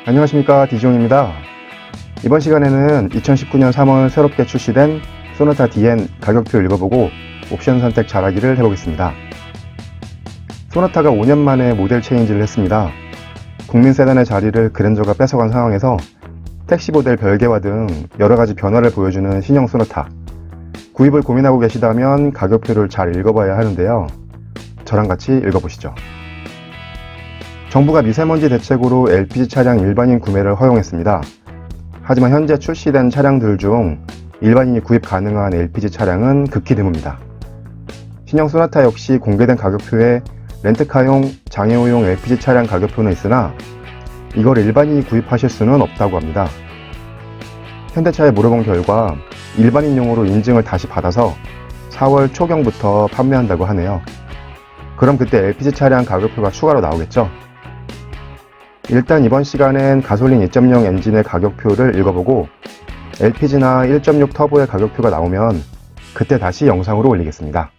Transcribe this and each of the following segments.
안녕하십니까, 디지용입니다. 이번 시간에는 2019년 3월 새롭게 출시된 소나타 DN 가격표 읽어보고 옵션 선택 잘하기를 해보겠습니다. 소나타가 5년 만에 모델 체인지를 했습니다. 국민 세단의 자리를 그랜저가 뺏어간 상황에서 택시 모델 별개화 등 여러가지 변화를 보여주는 신형 소나타. 구입을 고민하고 계시다면 가격표를 잘 읽어봐야 하는데요. 저랑 같이 읽어보시죠. 정부가 미세먼지 대책으로 LPG 차량 일반인 구매를 허용했습니다. 하지만 현재 출시된 차량들 중 일반인이 구입 가능한 LPG 차량은 극히 드뭅니다. 신형 소나타 역시 공개된 가격표에 렌트카용, 장애우용 LPG 차량 가격표는 있으나 이걸 일반인이 구입하실 수는 없다고 합니다. 현대차에 물어본 결과 일반인용으로 인증을 다시 받아서 4월 초경부터 판매한다고 하네요. 그럼 그때 LPG 차량 가격표가 추가로 나오겠죠? 일단 이번 시간엔 가솔린 2.0 엔진의 가격표를 읽어보고 LPG나 1.6 터보의 가격표가 나오면 그때 다시 영상으로 올리겠습니다.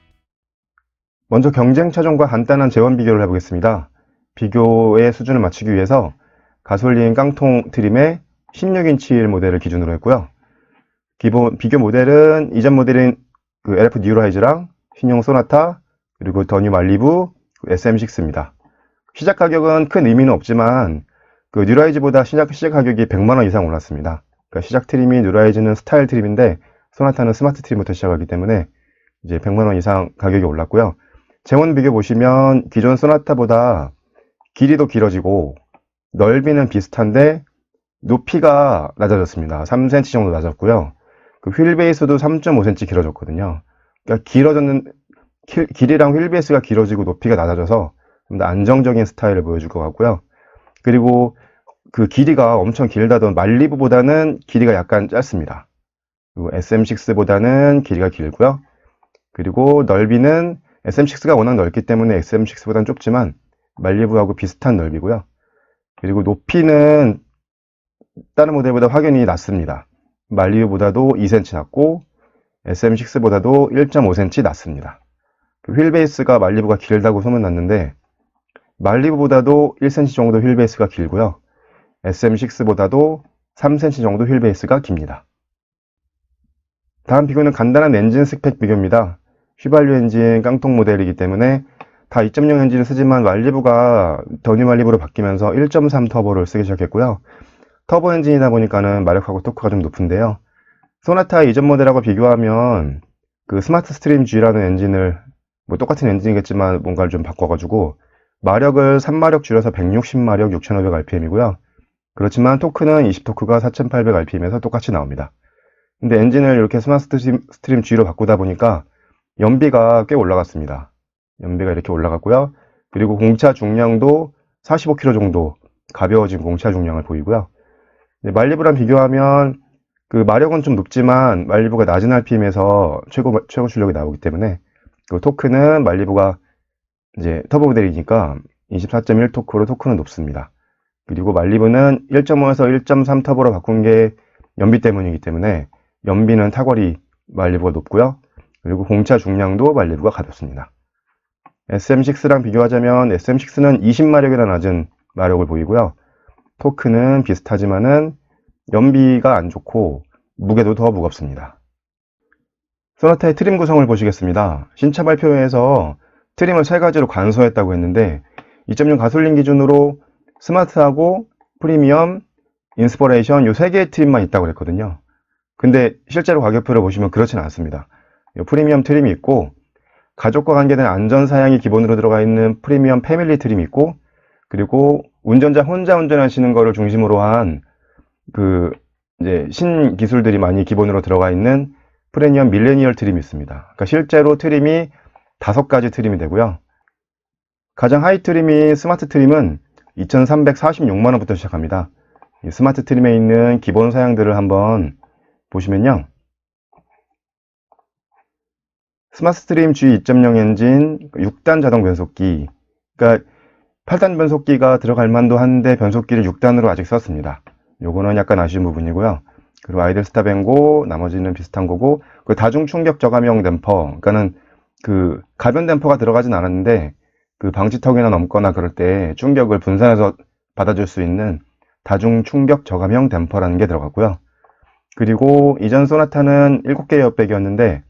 먼저 경쟁 차종과 간단한 재원 비교를 해보겠습니다. 비교의 수준을 맞추기 위해서 가솔린 깡통 트림의 16인치 모델을 기준으로 했고요. 비교 모델은 이전 모델인 LF 뉴라이즈랑 신형 소나타, 그리고 더 뉴 말리부, SM6입니다. 시작 가격은 큰 의미는 없지만 뉴라이즈보다 시작 가격이 100만원 이상 올랐습니다. 그러니까 시작 트림이 뉴라이즈는 스타일 트림인데 소나타는 스마트 트림부터 시작하기 때문에 이제 100만원 이상 가격이 올랐고요. 재원 비교 보시면 기존 소나타보다 길이도 길어지고 넓이는 비슷한데 높이가 낮아졌습니다. 3cm 정도 낮았고요. 휠 베이스도 3.5cm 길어졌거든요. 그러니까 길이랑 휠 베이스가 길어지고 높이가 낮아져서 좀 더 안정적인 스타일을 보여줄 것 같고요. 그리고 길이가 엄청 길다던 말리부보다는 길이가 약간 짧습니다. 그리고 SM6보다는 길이가 길고요. 그리고 넓이는 SM6가 워낙 넓기 때문에 SM6보다는 좁지만 말리부하고 비슷한 넓이고요. 그리고 높이는 다른 모델보다 확연히 낮습니다. 말리부보다도 2cm 낮고 SM6보다도 1.5cm 낮습니다. 휠 베이스가 말리부가 길다고 소문났는데 말리부보다도 1cm 정도 휠 베이스가 길고요. SM6보다도 3cm 정도 휠 베이스가 깁니다. 다음 비교는 간단한 엔진 스펙 비교입니다. 휘발유 엔진 깡통 모델이기 때문에 다 2.0 엔진을 쓰지만 말리부가 더 뉴 말리부로 바뀌면서 1.3 터보를 쓰기 시작했고요. 터보 엔진이다 보니까는 마력하고 토크가 좀 높은데요. 소나타 이전 모델하고 비교하면 스마트 스트림 G라는 엔진을 똑같은 엔진이겠지만 뭔가를 좀 바꿔가지고 마력을 3마력 줄여서 160마력 6500rpm이고요. 그렇지만 토크는 20토크가 4800rpm에서 똑같이 나옵니다. 근데 엔진을 이렇게 스마트 스트림 G로 바꾸다 보니까 연비가 꽤 올라갔습니다. 연비가 이렇게 올라갔고요. 그리고 공차 중량도 45kg 정도 가벼워진 공차 중량을 보이고요. 말리부랑 비교하면 마력은 좀 높지만 말리부가 낮은 rpm에서 최고 출력이 나오기 때문에 토크는 말리부가 이제 터보 모델이니까 24.1 토크로 토크는 높습니다. 그리고 말리부는 1.5에서 1.3 터보로 바꾼 게 연비 때문이기 때문에 연비는 탁월히 말리부가 높고요. 그리고 공차 중량도 말리부가 가볍습니다. SM6랑 비교하자면 SM6는 20마력이나 낮은 마력을 보이고요. 토크는 비슷하지만은 연비가 안 좋고 무게도 더 무겁습니다. 소나타의 트림 구성을 보시겠습니다. 신차 발표회에서 트림을 3가지로 간소했다고 했는데 2.0 가솔린 기준으로 스마트하고 프리미엄, 인스퍼레이션 이 3개의 트림만 있다고 그랬거든요. 근데 실제로 가격표를 보시면 그렇진 않습니다. 프리미엄 트림이 있고 가족과 관계된 안전사양이 기본으로 들어가 있는 프리미엄 패밀리 트림이 있고 그리고 운전자 혼자 운전하시는 거를 중심으로 한 이제 신기술들이 많이 기본으로 들어가 있는 프리미엄 밀레니얼 트림이 있습니다. 그러니까 실제로 트림이 5가지 트림이 되고요. 가장 하이 트림이 스마트 트림은 2346만원부터 시작합니다. 이 스마트 트림에 있는 기본 사양들을 한번 보시면요. 스마트 트림 G 2.0 엔진 6단 자동 변속기, 그러니까 8단 변속기가 들어갈 만도 한데 변속기를 6단으로 아직 썼습니다. 요거는 약간 아쉬운 부분이고요. 그리고 아이들 스탑 앤고, 나머지는 비슷한 거고, 다중 충격 저감형 댐퍼, 그러니까는 가변 댐퍼가 들어가진 않았는데 방지턱이나 넘거나 그럴 때 충격을 분산해서 받아줄 수 있는 다중 충격 저감형 댐퍼라는 게 들어갔고요. 그리고 이전 소나타는 7개의 에어백이었는데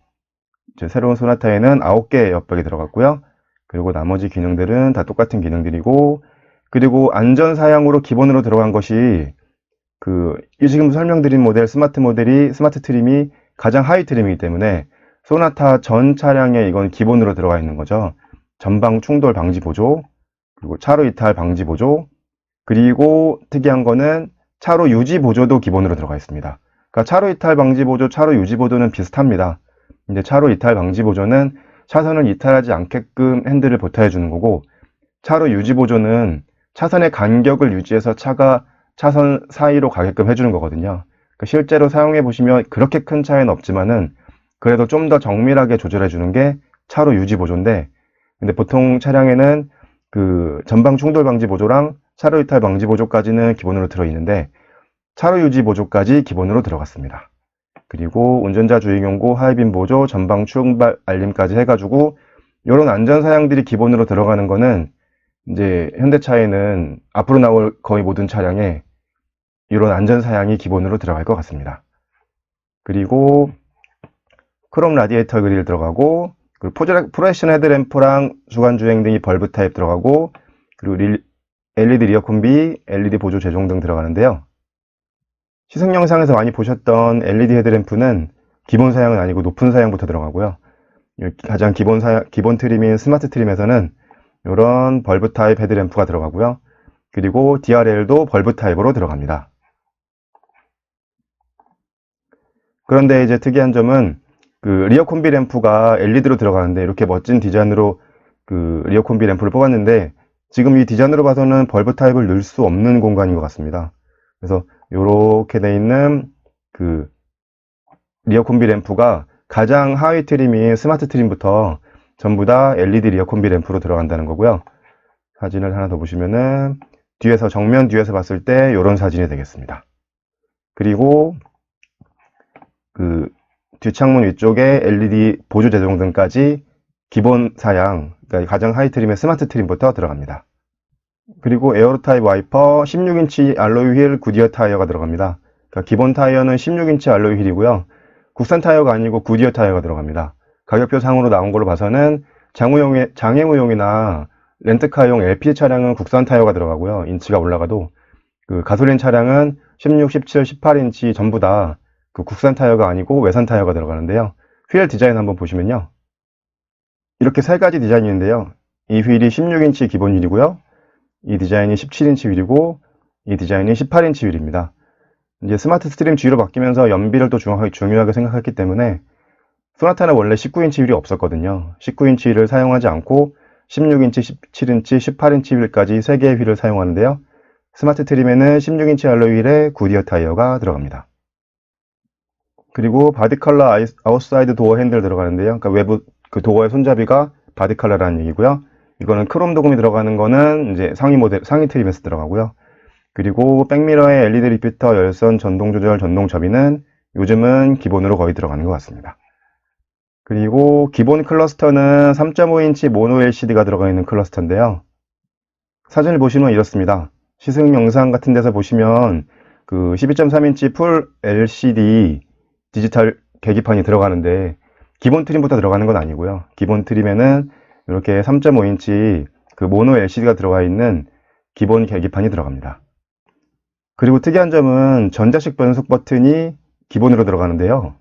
이제 새로운 소나타에는 9개의 에어백이 들어갔고요. 그리고 나머지 기능들은 다 똑같은 기능들이고, 그리고 안전 사양으로 기본으로 들어간 것이 지금 설명드린 모델 스마트 트림이 가장 하위 트림이기 때문에 소나타 전 차량에 이건 기본으로 들어가 있는 거죠. 전방 충돌 방지 보조, 그리고 차로 이탈 방지 보조, 그리고 특이한 거는 차로 유지 보조도 기본으로 들어가 있습니다. 그러니까 차로 이탈 방지 보조, 차로 유지 보조는 비슷합니다. 근데 차로 이탈 방지 보조는 차선을 이탈하지 않게끔 핸들을 보타해 주는 거고, 차로 유지 보조는 차선의 간격을 유지해서 차가 차선 사이로 가게끔 해주는 거거든요. 그러니까 실제로 사용해 보시면 그렇게 큰 차이는 없지만은 그래도 좀 더 정밀하게 조절해 주는 게 차로 유지 보조인데, 근데 보통 차량에는 전방 충돌 방지 보조랑 차로 이탈 방지 보조까지는 기본으로 들어있는데 차로 유지 보조까지 기본으로 들어갔습니다. 그리고 운전자 주의 경고, 하이빔 보조, 전방 추발 알림까지 해가지고 이런 안전 사양들이 기본으로 들어가는 거는 이제 현대차에는 앞으로 나올 거의 모든 차량에 이런 안전 사양이 기본으로 들어갈 것 같습니다. 그리고 크롬 라디에이터 그릴 들어가고, 그리고 프로젝션 헤드램프랑 주간 주행 등이 벌브 타입 들어가고, 그리고 LED 리어 콤비, LED 보조 제종 등 들어가는데요. 시승 영상에서 많이 보셨던 LED 헤드램프는 기본 사양은 아니고 높은 사양부터 들어가고요. 가장 기본 트림인 스마트 트림에서는 이런 벌브 타입 헤드램프가 들어가고요. 그리고 DRL도 벌브 타입으로 들어갑니다. 그런데 이제 특이한 점은 리어 콤비 램프가 LED로 들어가는데 이렇게 멋진 디자인으로 리어 콤비 램프를 뽑았는데 지금 이 디자인으로 봐서는 벌브 타입을 넣을 수 없는 공간인 것 같습니다. 그래서 이렇게 돼 있는 리어 콤비 램프가 가장 하위 트림인 스마트 트림부터 전부 다 LED 리어 콤비 램프로 들어간다는 거고요. 사진을 하나 더 보시면은 정면 뒤에서 봤을 때 이런 사진이 되겠습니다. 그리고 뒷창문 위쪽에 LED 보조 제종 등까지 기본 사양, 그러니까 가장 하위 트림의 스마트 트림부터 들어갑니다. 그리고 에어로 타입 와이퍼, 16인치 알로이 휠 구디어 타이어가 들어갑니다. 그러니까 기본 타이어는 16인치 알로이 휠이고요. 국산 타이어가 아니고 구디어 타이어가 들어갑니다. 가격표 상으로 나온 걸로 봐서는 장애무용이나 렌트카용 LPG 차량은 국산 타이어가 들어가고요. 인치가 올라가도 가솔린 차량은 16, 17, 18인치 전부 다 국산 타이어가 아니고 외산 타이어가 들어가는데요. 휠 디자인 한번 보시면요. 이렇게 세 가지 디자인이 있는데요. 이 휠이 16인치 기본 휠이고요. 이 디자인이 17인치 휠이고 이 디자인이 18인치 휠입니다. 이제 스마트 스트림 G로 바뀌면서 연비를 또 중요하게 생각했기 때문에 소나타는 원래 19인치 휠이 없었거든요. 19인치 휠을 사용하지 않고 16인치, 17인치, 18인치 휠까지 3개의 휠을 사용하는데요. 스마트 트림에는 16인치 알로이 휠에 구디어 타이어가 들어갑니다. 그리고 바디 컬러 아웃사이드 도어 핸들 들어가는데요. 그러니까 외부 도어의 손잡이가 바디 컬러라는 얘기고요. 이거는 크롬 도금이 들어가는 거는 이제 상위 트림에서 들어가고요. 그리고 백미러의 LED 리피터, 열선, 전동 조절, 전동 접이는 요즘은 기본으로 거의 들어가는 것 같습니다. 그리고 기본 클러스터는 3.5인치 모노 LCD가 들어가 있는 클러스터인데요. 사진을 보시면 이렇습니다. 시승 영상 같은 데서 보시면 12.3인치 풀 LCD 디지털 계기판이 들어가는데 기본 트림부터 들어가는 건 아니고요. 기본 트림에는 이렇게 3.5인치 모노 LCD가 들어가 있는 기본 계기판이 들어갑니다. 그리고 특이한 점은 전자식 변속 버튼이 기본으로 들어가는데요.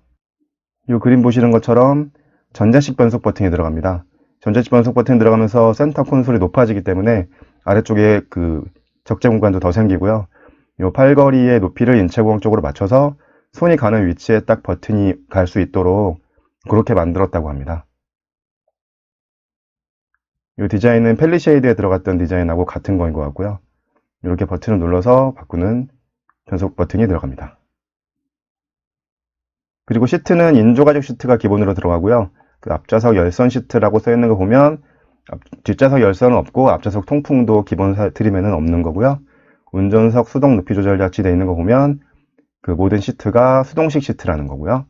이 그림 보시는 것처럼 전자식 변속 버튼이 들어갑니다. 전자식 변속 버튼이 들어가면서 센터 콘솔이 높아지기 때문에 아래쪽에 적재 공간도 더 생기고요. 이 팔걸이의 높이를 인체공학 쪽으로 맞춰서 손이 가는 위치에 딱 버튼이 갈 수 있도록 그렇게 만들었다고 합니다. 이 디자인은 펠리쉐이드에 들어갔던 디자인하고 같은 거인 것 같고요. 이렇게 버튼을 눌러서 바꾸는 변속 버튼이 들어갑니다. 그리고 시트는 인조가죽 시트가 기본으로 들어가고요. 앞좌석 열선 시트라고 써 있는 거 보면 뒷좌석 열선은 없고 앞좌석 통풍도 기본 트림에는 없는 거고요. 운전석 수동 높이 조절 장치 되어 있는 거 보면 모든 시트가 수동식 시트라는 거고요.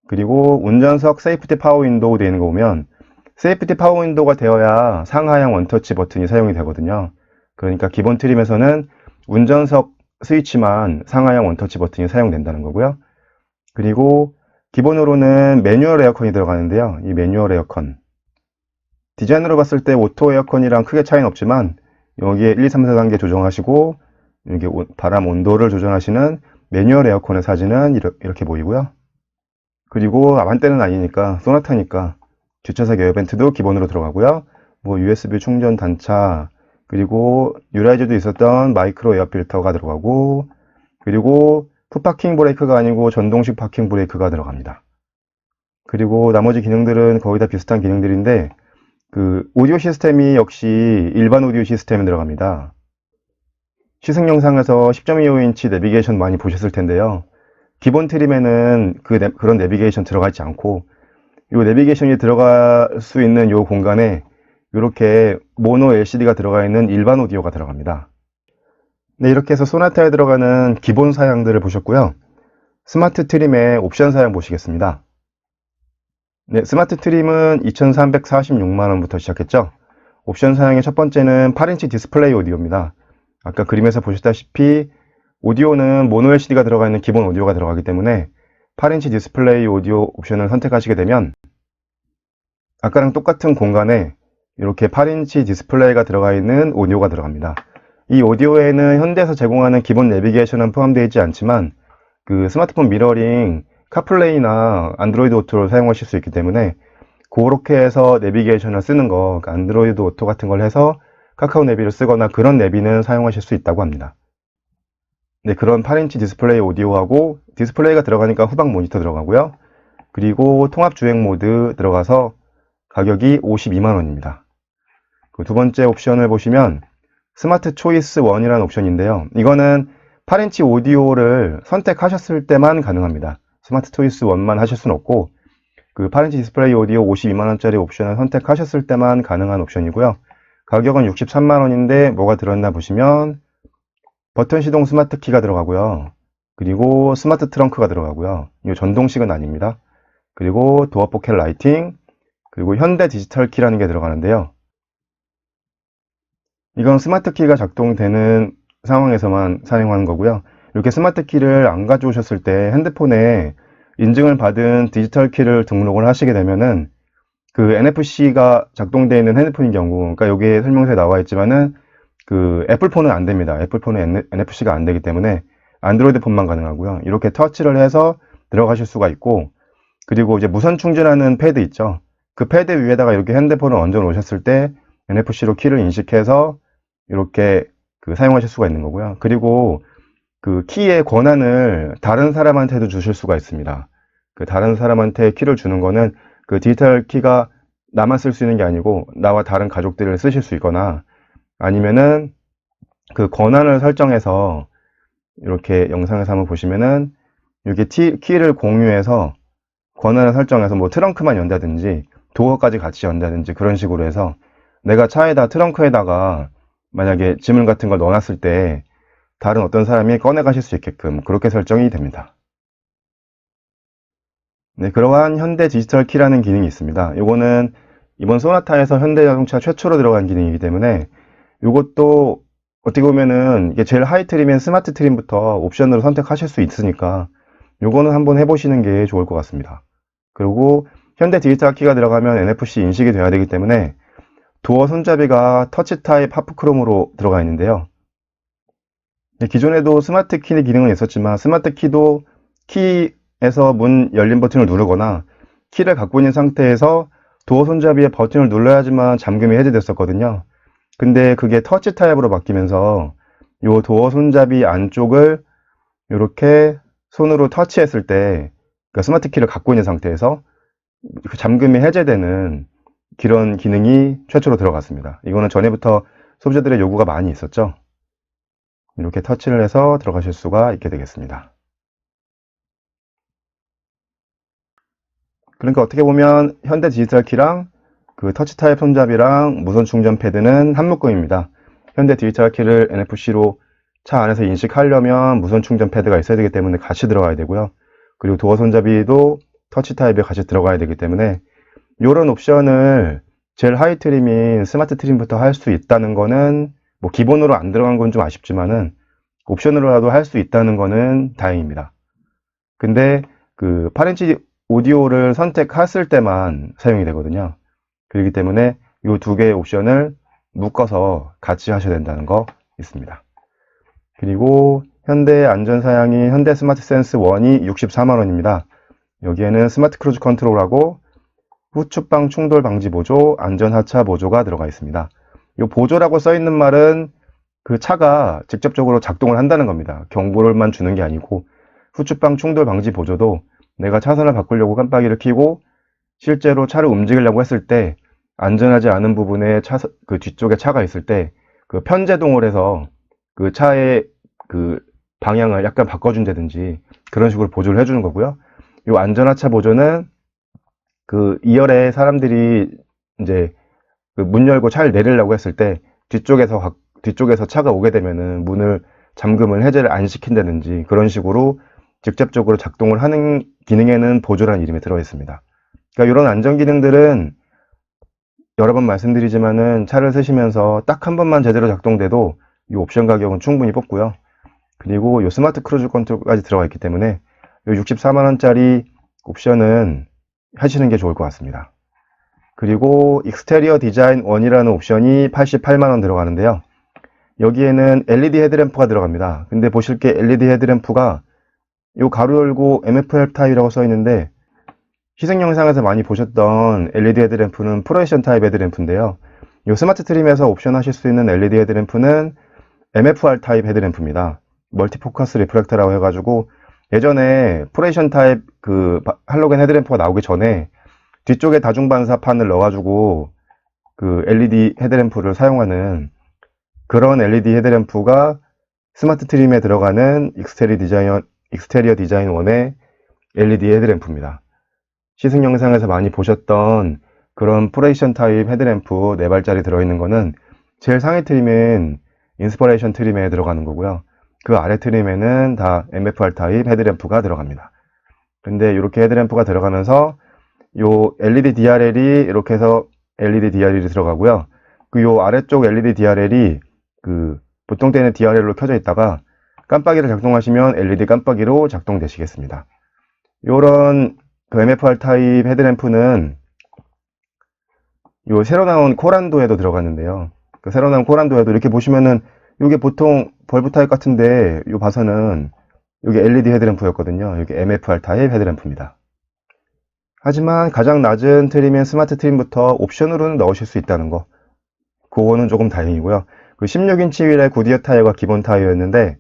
그리고 운전석 세이프티 파워 윈도우 되어 있는 거 보면 세이프티 파워 윈도우가 되어야 상하향 원터치 버튼이 사용이 되거든요. 그러니까 기본 트림에서는 운전석 스위치만 상하형 원터치 버튼이 사용된다는 거고요. 그리고 기본으로는 매뉴얼 에어컨이 들어가는데요. 이 매뉴얼 에어컨 디자인으로 봤을 때 오토 에어컨이랑 크게 차이는 없지만 여기에 1, 2, 3, 4단계 조정하시고 여기 바람 온도를 조정하시는 매뉴얼 에어컨의 사진은 이렇게 보이고요. 그리고 아반떼는 아니니까 소나타니까 뒷좌석 에어벤트도 기본으로 들어가고요. 뭐 USB 충전 단차, 그리고 뉴라이즈도 있었던 마이크로 에어 필터가 들어가고, 그리고 풋파킹 브레이크가 아니고 전동식 파킹 브레이크가 들어갑니다. 그리고 나머지 기능들은 거의 다 비슷한 기능들인데 그 오디오 시스템이 역시 일반 오디오 시스템에 들어갑니다. 시승 영상에서 10.25인치 내비게이션 많이 보셨을 텐데요. 기본 트림에는 그런 내비게이션 들어가 있지 않고 이 내비게이션이 들어갈 수 있는 이 공간에 이렇게 모노 LCD가 들어가 있는 일반 오디오가 들어갑니다. 네, 이렇게 해서 소나타에 들어가는 기본 사양들을 보셨고요. 스마트 트림의 옵션 사양 보시겠습니다. 네, 스마트 트림은 2,346만원부터 시작했죠. 옵션 사양의 첫 번째는 8인치 디스플레이 오디오입니다. 아까 그림에서 보셨다시피 오디오는 모노 LCD가 들어가 있는 기본 오디오가 들어가기 때문에 8인치 디스플레이 오디오 옵션을 선택하시게 되면 아까랑 똑같은 공간에 이렇게 8인치 디스플레이가 들어가 있는 오디오가 들어갑니다. 이 오디오에는 현대에서 제공하는 기본 내비게이션은 포함되어 있지 않지만 그 스마트폰 미러링, 카플레이나 안드로이드 오토를 사용하실 수 있기 때문에 그렇게 해서 내비게이션을 쓰는 거, 그러니까 안드로이드 오토 같은 걸 해서 카카오 내비를 쓰거나 그런 내비는 사용하실 수 있다고 합니다. 네, 그런 8인치 디스플레이 오디오하고 디스플레이가 들어가니까 후방 모니터 들어가고요. 그리고 통합 주행 모드 들어가서 가격이 52만원입니다. 그 두 번째 옵션을 보시면 스마트 초이스 1이라는 옵션인데요. 이거는 8인치 오디오를 선택하셨을 때만 가능합니다. 스마트 초이스 1만 하실 수는 없고 그 8인치 디스플레이 오디오 52만원짜리 옵션을 선택하셨을 때만 가능한 옵션이고요. 가격은 63만원인데 뭐가 들어있나 보시면 버튼 시동 스마트 키가 들어가고요. 그리고 스마트 트렁크가 들어가고요. 이거 전동식은 아닙니다. 그리고 도어 포켓 라이팅, 그리고 현대 디지털 키라는 게 들어가는데요. 이건 스마트 키가 작동되는 상황에서만 사용하는 거고요. 이렇게 스마트 키를 안 가져오셨을 때 핸드폰에 인증을 받은 디지털 키를 등록을 하시게 되면은 그 NFC가 작동되어 있는 핸드폰인 경우, 그러니까 여기에 설명서에 나와 있지만은 그 애플폰은 안 됩니다. 애플폰은 NFC가 안 되기 때문에 안드로이드 폰만 가능하고요. 이렇게 터치를 해서 들어가실 수가 있고, 그리고 이제 무선 충전하는 패드 있죠. 그 패드 위에다가 이렇게 핸드폰을 얹어 놓으셨을 때 NFC로 키를 인식해서 이렇게 사용하실 수가 있는 거고요. 그리고 그 키의 권한을 다른 사람한테도 주실 수가 있습니다. 그 다른 사람한테 키를 주는 거는 그 디지털 키가 나만 쓸 수 있는 게 아니고 나와 다른 가족들을 쓰실 수 있거나 아니면은 그 권한을 설정해서 이렇게 영상에서 한번 보시면은 이렇게 키를 공유해서 권한을 설정해서 뭐 트렁크만 연다든지 도어까지 같이 연다든지 그런 식으로 해서 내가 차에다 트렁크에다가 만약에 지문 같은 걸 넣어놨을 때 다른 어떤 사람이 꺼내 가실 수 있게끔 그렇게 설정이 됩니다. 네, 그러한 현대 디지털 키라는 기능이 있습니다. 이거는 이번 소나타에서 현대자동차 최초로 들어간 기능이기 때문에 이것도 어떻게 보면은 이게 제일 하이 트림인 스마트 트림부터 옵션으로 선택하실 수 있으니까 요거는 한번 해보시는 게 좋을 것 같습니다. 그리고 현대 디지털 키가 들어가면 NFC 인식이 돼야 되기 때문에 도어 손잡이가 터치 타입 하프 크롬으로 들어가 있는데요. 기존에도 스마트 키 기능은 있었지만 스마트 키도 키에서 문 열림 버튼을 누르거나 키를 갖고 있는 상태에서 도어 손잡이에 버튼을 눌러야지만 잠금이 해제됐었거든요. 근데 그게 터치 타입으로 바뀌면서 이 도어 손잡이 안쪽을 이렇게 손으로 터치했을 때 그러니까 스마트 키를 갖고 있는 상태에서 잠금이 해제되는 그런 기능이 최초로 들어갔습니다. 이거는 전에부터 소비자들의 요구가 많이 있었죠. 이렇게 터치를 해서 들어가실 수가 있게 되겠습니다. 그러니까 어떻게 보면 현대 디지털 키랑 그 터치 타입 손잡이랑 무선 충전 패드는 한 묶음입니다. 현대 디지털 키를 NFC로 차 안에서 인식하려면 무선 충전 패드가 있어야 되기 때문에 같이 들어가야 되고요. 그리고 도어 손잡이도 터치 타입에 같이 들어가야 되기 때문에 이런 옵션을 제일 하이 트림인 스마트 트림부터 할 수 있다는 거는 뭐 기본으로 안 들어간 건 좀 아쉽지만은 옵션으로라도 할 수 있다는 거는 다행입니다. 근데 그 8인치 오디오를 선택했을 때만 사용이 되거든요. 그렇기 때문에 이 두 개의 옵션을 묶어서 같이 하셔야 된다는 거 있습니다. 그리고 현대 안전사양이 현대 스마트 센스 1이 64만원입니다. 여기에는 스마트 크루즈 컨트롤하고 후추방 충돌 방지 보조, 안전 하차 보조가 들어가 있습니다. 이 보조라고 써 있는 말은 그 차가 직접적으로 작동을 한다는 겁니다. 경고를만 주는 게 아니고 후추방 충돌 방지 보조도 내가 차선을 바꾸려고 깜빡이를 켜고 실제로 차를 움직이려고 했을 때 안전하지 않은 부분에 그 뒤쪽에 차가 있을 때 그 편제동을 해서 그 차의 그 방향을 약간 바꿔준다든지 그런 식으로 보조를 해주는 거고요. 이 안전하차 보조는 그 2열에 사람들이 이제 그 문 열고 차를 내리려고 했을 때 뒤쪽에서 차가 오게 되면은 문을 잠금을 해제를 안 시킨다든지 그런 식으로 직접적으로 작동을 하는 기능에는 보조라는 이름이 들어 있습니다. 그러니까 이런 안전 기능들은 여러 번 말씀드리지만은 차를 쓰시면서 딱 한 번만 제대로 작동돼도 이 옵션 가격은 충분히 뽑고요. 그리고 이 스마트 크루즈 컨트롤까지 들어가 있기 때문에 이 64만원짜리 옵션은 하시는 게 좋을 것 같습니다. 그리고 익스테리어 디자인 1이라는 옵션이 88만원 들어가는데요. 여기에는 LED 헤드램프가 들어갑니다. 근데 보실 게 LED 헤드램프가 요 가로 열고 MFL 타입이라고 써 있는데 시승 영상에서 많이 보셨던 LED 헤드램프는 프로젝션 타입 헤드램프인데요. 요 스마트 트림에서 옵션 하실 수 있는 LED 헤드램프는 MFR 타입 헤드램프입니다. 멀티포커스 리프렉터라고 해가지고 예전에 프로젝션 타입 그 할로겐 헤드램프가 나오기 전에 뒤쪽에 다중반사판을 넣어가지고 그 LED 헤드램프를 사용하는 그런 LED 헤드램프가 스마트 트림에 들어가는 익스테리어 디자인 1의 LED 헤드램프입니다. 시승 영상에서 많이 보셨던 그런 프로젝션 타입 헤드램프 4발짜리 들어있는 거는 제일 상위 트림인 인스퍼레이션 트림에 들어가는 거고요. 그 아래 트림에는 다 MFR 타입 헤드램프가 들어갑니다. 근데 이렇게 헤드램프가 들어가면서 요 LED DRL이 이렇게 해서 LED DRL이 들어가고요. 그 요 아래쪽 LED DRL이 그 보통 때는 DRL로 켜져 있다가 깜빡이를 작동하시면 LED 깜빡이로 작동되시겠습니다. 요런 그 MFR 타입 헤드램프는 요 새로 나온 코란도에도 들어갔는데요. 그 새로 나온 코란도에도 이렇게 보시면은 요게 보통 벌브 타입 같은데 요 봐서는 요게 LED 헤드램프였거든요. 요게 MFR 타입 헤드램프입니다. 하지만 가장 낮은 트림인 스마트 트림부터 옵션으로는 넣으실 수 있다는 거, 그거는 조금 다행이고요. 그 16인치 휠의 구디어 타이어가 기본 타이어였는데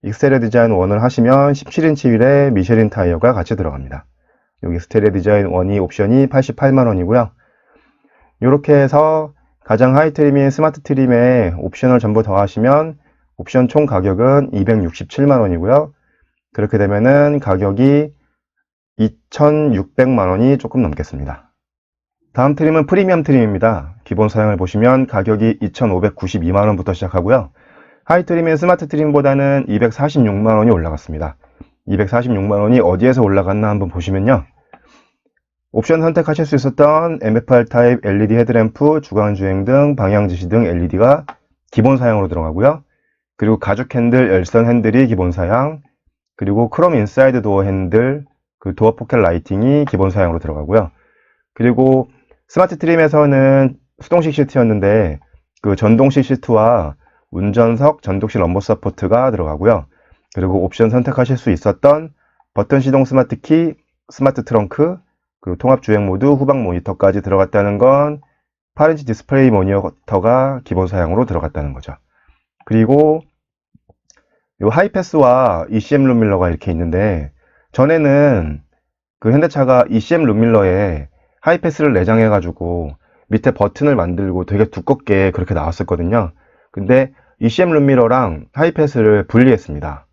익스테리어 디자인 1을 하시면 17인치 휠의 미쉐린 타이어가 같이 들어갑니다. 여기 스테리어 디자인 1이 옵션이 88만원이고요. 이렇게 해서 가장 하이 트림인 스마트 트림에 옵션을 전부 더하시면 옵션 총 가격은 267만원이고요. 그렇게 되면은 가격이 2,600만원이 조금 넘겠습니다. 다음 트림은 프리미엄 트림입니다. 기본 사양을 보시면 가격이 2,592만원부터 시작하고요. 하이 트림인 스마트 트림보다는 246만원이 올라갔습니다. 246만원이 어디에서 올라갔나 한번 보시면요. 옵션 선택하실 수 있었던 MFR 타입 LED 헤드램프, 주간주행 등, 방향지시 등 LED가 기본 사양으로 들어가고요. 그리고 가죽 핸들, 열선 핸들이 기본 사양, 그리고 크롬 인사이드 도어 핸들, 그 도어 포켓 라이팅이 기본 사양으로 들어가고요. 그리고 스마트 트림에서는 수동식 시트였는데 그 전동식 시트와 운전석, 전동식 럼버 서포트가 들어가고요. 그리고 옵션 선택하실 수 있었던 버튼 시동 스마트 키, 스마트 트렁크, 그리고 통합 주행 모드, 후방 모니터까지 들어갔다는 건 8인치 디스플레이 모니터가 기본 사양으로 들어갔다는 거죠. 그리고 이 하이패스와 ECM 룸밀러가 이렇게 있는데 전에는 그 현대차가 ECM 룸밀러에 하이패스를 내장해 가지고 밑에 버튼을 만들고 되게 두껍게 그렇게 나왔었거든요. 근데 ECM 룸밀러랑 하이패스를 분리했습니다.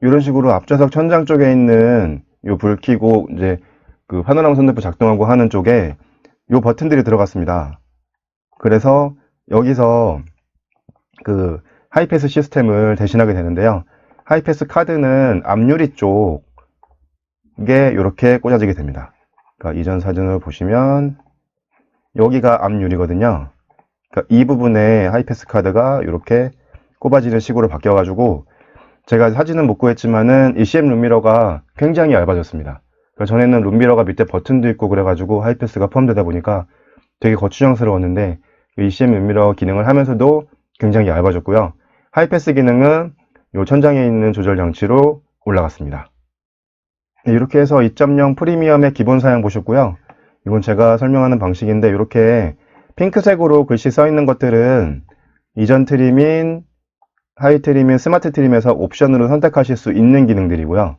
이런 식으로 앞좌석 천장 쪽에 있는 요 불 켜고 이제 그 파노라마 선루프 작동하고 하는 쪽에 요 버튼들이 들어갔습니다. 그래서 여기서 그 하이패스 시스템을 대신하게 되는데요. 하이패스 카드는 앞유리 쪽에 이렇게 꽂아지게 됩니다. 그러니까 이전 사진을 보시면 여기가 앞유리거든요. 그러니까 이 부분에 하이패스 카드가 이렇게 꼽아지는 식으로 바뀌어가지고 제가 사진은 못 구했지만은 이 CM 룸미러가 굉장히 얇아졌습니다. 그러니까 전에는 룸미러가 밑에 버튼도 있고 그래가지고 하이패스가 포함되다 보니까 되게 거추장스러웠는데 이 CM 룸미러 기능을 하면서도 굉장히 얇아졌고요. 하이패스 기능은 이 천장에 있는 조절 장치로 올라갔습니다. 이렇게 해서 2.0 프리미엄의 기본 사양 보셨고요. 이건 제가 설명하는 방식인데 이렇게 핑크색으로 글씨 써 있는 것들은 이전 트림인 하이 트림인 스마트 트림에서 옵션으로 선택하실 수 있는 기능들이고요.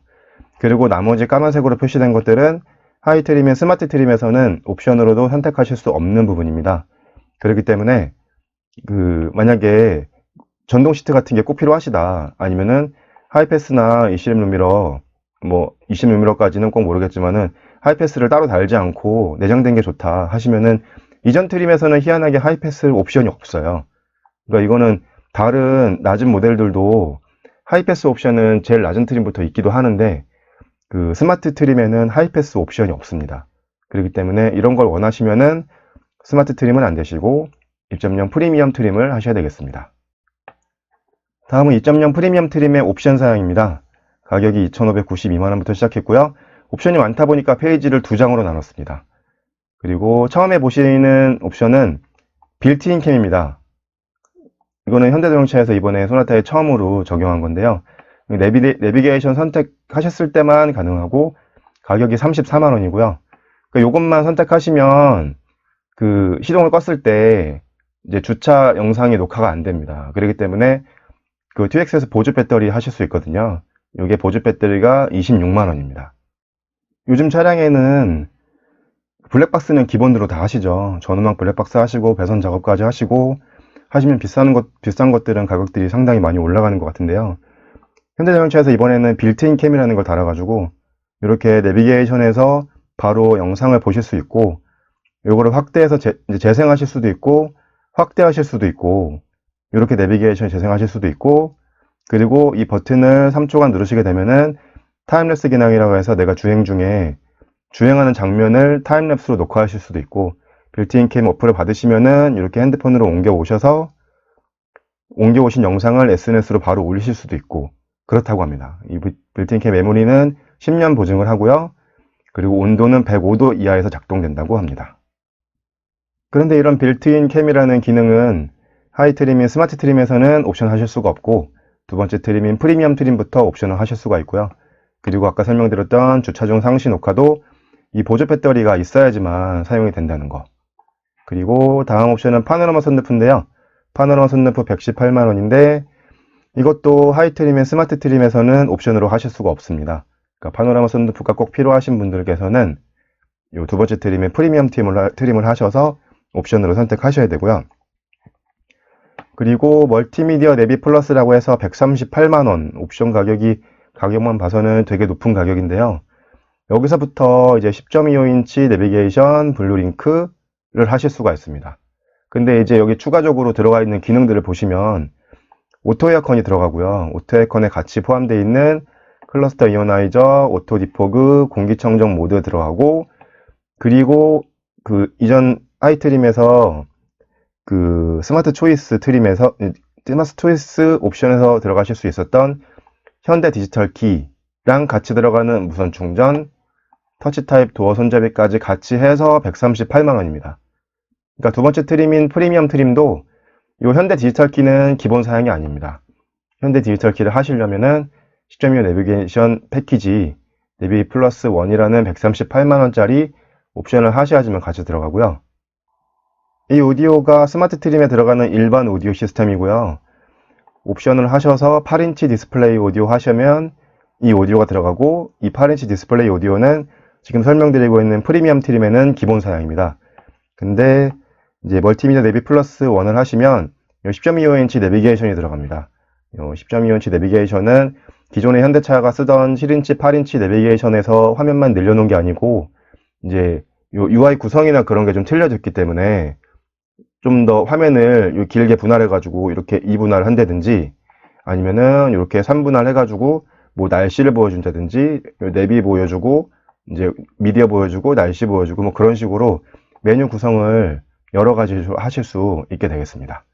그리고 나머지 까만색으로 표시된 것들은 하이 트림인 스마트 트림에서는 옵션으로도 선택하실 수 없는 부분입니다. 그렇기 때문에 만약에 전동 시트 같은 게 꼭 필요하시다, 아니면은 하이패스나 이시름 룸미러, 이시름 룸미러까지는 꼭 모르겠지만은 하이패스를 따로 달지 않고 내장된 게 좋다 하시면은 이전 트림에서는 희한하게 하이패스 옵션이 없어요. 그러니까 이거는 다른 낮은 모델들도 하이패스 옵션은 제일 낮은 트림부터 있기도 하는데 스마트 트림에는 하이패스 옵션이 없습니다. 그렇기 때문에 이런 걸 원하시면은 스마트 트림은 안 되시고 2.0 프리미엄 트림을 하셔야 되겠습니다. 다음은 2.0 프리미엄 트림의 옵션 사양입니다. 가격이 2,592만원부터 시작했고요. 옵션이 많다 보니까 페이지를 2장으로 나눴습니다. 그리고 처음에 보시는 옵션은 빌트인 캠입니다. 이거는 현대자동차에서 이번에 소나타에 처음으로 적용한 건데요. 내비게이션 선택하셨을 때만 가능하고 가격이 34만원이고요. 이것만 선택하시면 시동을 껐을 때 이제 주차 영상이 녹화가 안 됩니다. 그렇기 때문에 TX에서 보조 배터리 하실 수 있거든요. 이게 보조 배터리가 26만원입니다. 요즘 차량에는 블랙박스는 기본으로 다 하시죠. 전후막 블랙박스 하시고 배선 작업까지 하시고 하시면 비싼 것들은 가격들이 상당히 많이 올라가는 것 같은데요. 현대자동차에서 이번에는 빌트인 캠이라는 걸 달아가지고 이렇게 내비게이션에서 바로 영상을 보실 수 있고, 요거를 확대해서 재생하실 수도 있고 확대하실 수도 있고, 이렇게 내비게이션 재생하실 수도 있고, 그리고 이 버튼을 3초간 누르시게 되면은 타임랩스 기능이라고 해서 내가 주행 중에 주행하는 장면을 타임랩스로 녹화하실 수도 있고, 빌트인 캠 어플을 받으시면은 이렇게 핸드폰으로 옮겨오신 영상을 SNS로 바로 올리실 수도 있고 그렇다고 합니다. 이 빌트인 캠 메모리는 10년 보증을 하고요. 그리고 온도는 105도 이하에서 작동된다고 합니다. 그런데 이런 빌트인 캠이라는 기능은 하이 트림인 스마트 트림에서는 옵션 하실 수가 없고, 두 번째 트림인 프리미엄 트림부터 옵션을 하실 수가 있고요. 그리고 아까 설명드렸던 주차 중 상시 녹화도 이 보조 배터리가 있어야지만 사용이 된다는 거. 그리고 다음 옵션은 파노라마 선루프인데요. 파노라마 선루프 118만원인데 이것도 하이 트림인 스마트 트림에서는 옵션으로 하실 수가 없습니다. 그러니까 파노라마 선루프가 꼭 필요하신 분들께서는 이 두 번째 트림인 프리미엄 트림을 하셔서 옵션으로 선택하셔야 되고요. 그리고 멀티미디어 내비 플러스라고 해서 138만원 옵션 가격만 봐서는 되게 높은 가격인데요. 여기서부터 이제 10.25인치 내비게이션 블루링크를 하실 수가 있습니다. 근데 이제 여기 추가적으로 들어가 있는 기능들을 보시면 오토 에어컨이 들어가고요. 오토 에어컨에 같이 포함되어 있는 클러스터 이오나이저, 오토 디포그, 공기청정 모드 들어가고, 그리고 이전 하이트림에서 스마트 초이스 옵션에서 들어가실 수 있었던 현대 디지털 키랑 같이 들어가는 무선 충전, 터치 타입 도어 손잡이까지 같이 해서 138만원입니다. 그러니까 두 번째 트림인 프리미엄 트림도 이 현대 디지털 키는 기본 사양이 아닙니다. 현대 디지털 키를 하시려면은 10.25 내비게이션 패키지 내비 플러스 1이라는 138만원짜리 옵션을 하셔야지만 같이 들어가고요. 이 오디오가 스마트 트림에 들어가는 일반 오디오 시스템이고요. 옵션을 하셔서 8인치 디스플레이 오디오 하시면 이 오디오가 들어가고, 이 8인치 디스플레이 오디오는 지금 설명드리고 있는 프리미엄 트림에는 기본 사양입니다. 근데 이제 멀티미디어 내비 플러스 1을 하시면 10.25인치 내비게이션이 들어갑니다. 10.25인치 내비게이션은 기존의 현대차가 쓰던 7인치, 8인치 내비게이션에서 화면만 늘려놓은 게 아니고 이제 UI 구성이나 그런 게 좀 틀려졌기 때문에 좀 더 화면을 길게 분할해가지고 이렇게 2분할 한다든지, 아니면은 이렇게 3분할 해가지고 뭐 날씨를 보여준다든지, 내비 보여주고 이제 미디어 보여주고 날씨 보여주고 뭐 그런 식으로 메뉴 구성을 여러 가지 하실 수 있게 되겠습니다.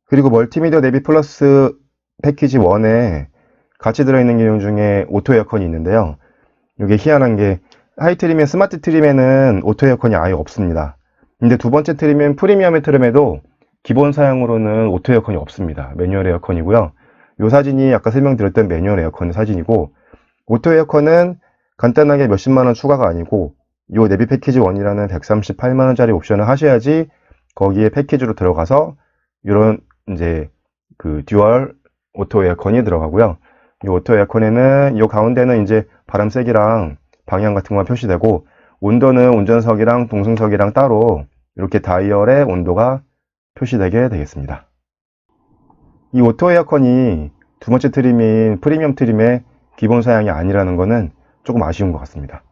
그리고 멀티미디어 내비 플러스 패키지 1에 같이 들어있는 기능 중에 오토 에어컨이 있는데요. 이게 희한한 게 하이 트림의 스마트 트림에는 오토 에어컨이 아예 없습니다. 근데 두 번째 트림인 프리미엄 트림에도 기본 사양으로는 오토 에어컨이 없습니다. 매뉴얼 에어컨이고요. 이 사진이 아까 설명드렸던 매뉴얼 에어컨 사진이고, 오토 에어컨은 간단하게 몇십만 원 추가가 아니고 이 내비 패키지 1이라는 138만 원짜리 옵션을 하셔야지 거기에 패키지로 들어가서 이런 이제 그 듀얼 오토 에어컨이 들어가고요. 이 오토 에어컨에는 이 가운데는 이제 바람 세기랑 방향 같은 것만 표시되고, 온도는 운전석이랑 동승석이랑 따로 이렇게 다이얼에 온도가 표시되게 되겠습니다. 이 오토 에어컨이 두 번째 트림인 프리미엄 트림의 기본 사양이 아니라는 것은 조금 아쉬운 것 같습니다.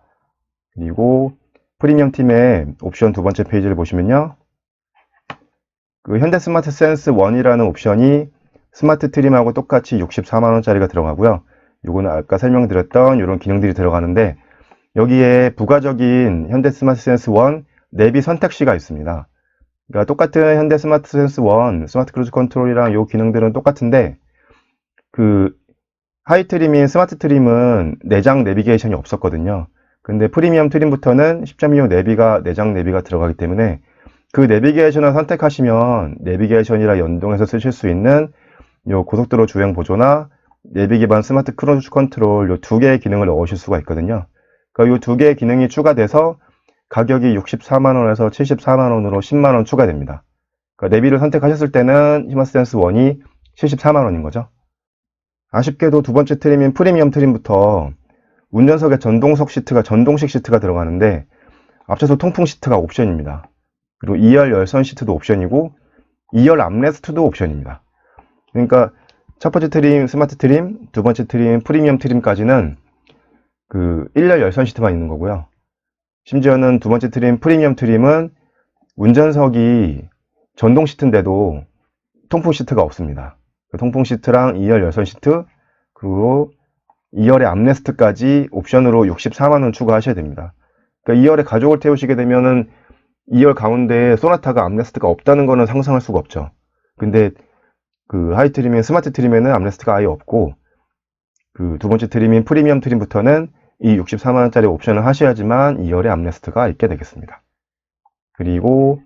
그리고 프리미엄 팀의 옵션 두 번째 페이지를 보시면요, 그 현대 스마트 센스 1이라는 옵션이 스마트 트림하고 똑같이 64만 원짜리가 들어가고요. 이거는 아까 설명드렸던 이런 기능들이 들어가는데, 여기에 부가적인 현대 스마트 센스 1 내비 선택시가 있습니다. 그러니까 똑같은 현대 스마트 센스 1 스마트 크루즈 컨트롤이랑 이 기능들은 똑같은데, 그 하이 트림인 스마트 트림은 내장 내비게이션이 없었거든요. 근데 프리미엄 트림부터는 10.25 내비가 내장 내비가 들어가기 때문에 그 내비게이션을 선택하시면 내비게이션이랑 연동해서 쓰실 수 있는 요 고속도로 주행 보조나 내비 기반 스마트 크루즈 컨트롤 요 두 개의 기능을 넣으실 수가 있거든요. 그러니까 요 두 개의 기능이 추가돼서 가격이 64만 원에서 74만 원으로 10만 원 추가됩니다. 그러니까 내비를 선택하셨을 때는 히마스센스 1이 74만 원인 거죠. 아쉽게도 두 번째 트림인 프리미엄 트림부터 운전석에 전동석 시트가 전동식 시트가 들어가는데 앞좌석 통풍 시트가 옵션입니다. 그리고 2열 열선 시트도 옵션이고 2열 암레스트도 옵션입니다. 그러니까 첫 번째 트림 스마트 트림, 두 번째 트림 프리미엄 트림까지는 그 1열 열선 시트만 있는 거고요. 심지어는 두 번째 트림 프리미엄 트림은 운전석이 전동 시트인데도 통풍 시트가 없습니다. 통풍 시트랑 2열 열선 시트, 그리고 2열의 암레스트까지 옵션으로 64만 원 추가하셔야 됩니다. 그러니까 2열에 가족을 태우시게 되면은 2열 가운데에 소나타가 암레스트가 없다는 거는 상상할 수가 없죠. 근데 그 하이 트림인 스마트 트림에는 암레스트가 아예 없고, 그 두 번째 트림인 프리미엄 트림부터는 이 64만 원짜리 옵션을 하셔야지만 2열의 암레스트가 있게 되겠습니다. 그리고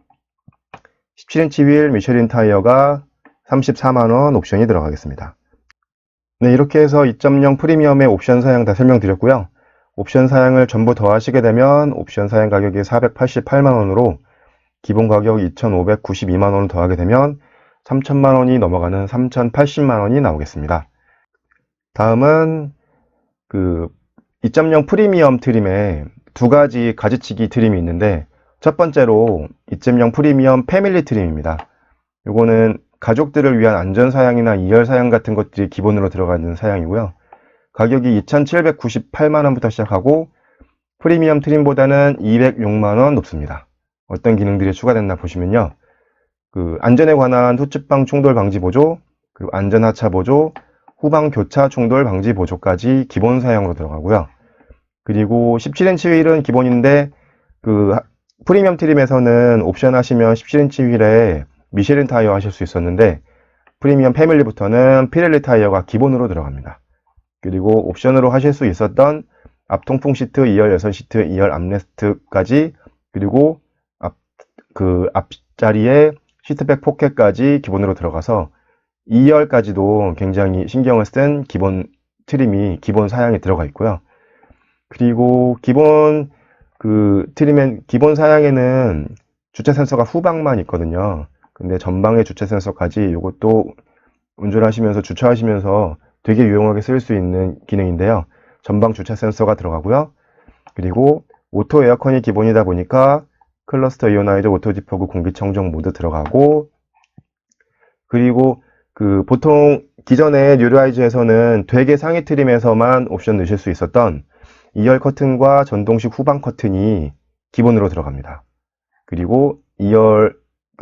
17인치 휠 미쉐린 타이어가 34만 원 옵션이 들어가겠습니다. 네, 이렇게 해서 2.0 프리미엄의 옵션 사양 다 설명드렸고요. 옵션 사양을 전부 더하시게 되면 옵션 사양 가격이 488만 원으로 기본 가격 2,592만 원을 더하게 되면 3,000만 원이 넘어가는 3,080만 원이 나오겠습니다. 다음은 그 2.0 프리미엄 트림에 두 가지 가지치기 트림이 있는데, 첫 번째로 2.0 프리미엄 패밀리 트림입니다. 요거는 가족들을 위한 안전 사양이나 2열 사양 같은 것들이 기본으로 들어가는 사양이고요. 가격이 2,798만 원부터 시작하고 프리미엄 트림보다는 206만 원 높습니다. 어떤 기능들이 추가됐나 보시면요, 그 안전에 관한 후측방 충돌 방지 보조, 그리고 안전 하차 보조, 후방 교차 충돌 방지 보조까지 기본 사양으로 들어가고요. 그리고 17인치 휠은 기본인데, 그 프리미엄 트림에서는 옵션 하시면 17인치 휠에 미쉐린 타이어 하실 수 있었는데, 프리미엄 패밀리부터는 피렐리 타이어가 기본으로 들어갑니다. 그리고 옵션으로 하실 수 있었던 앞통풍 시트, 2열 열선 시트, 2열 암레스트까지, 그리고 앞자리에 시트백 포켓까지 기본으로 들어가서 2열까지도 굉장히 신경을 쓴 기본 트림이 기본 사양에 들어가 있고요. 그리고 기본 트림의 기본 사양에는 주차 센서가 후방만 있거든요. 근데 전방의 주차 센서까지 이것도 운전하시면서 주차하시면서 되게 유용하게 쓸 수 있는 기능인데요. 전방 주차 센서가 들어가고요. 그리고 오토 에어컨이 기본이다 보니까 클러스터 이오나이저 오토 디퍼그 공기청정 모드 들어가고, 그리고 보통 기존의 뉴라이즈에서는 되게 상위 트림에서만 옵션 넣으실 수 있었던 2열 커튼과 전동식 후방 커튼이 기본으로 들어갑니다. 그리고 2열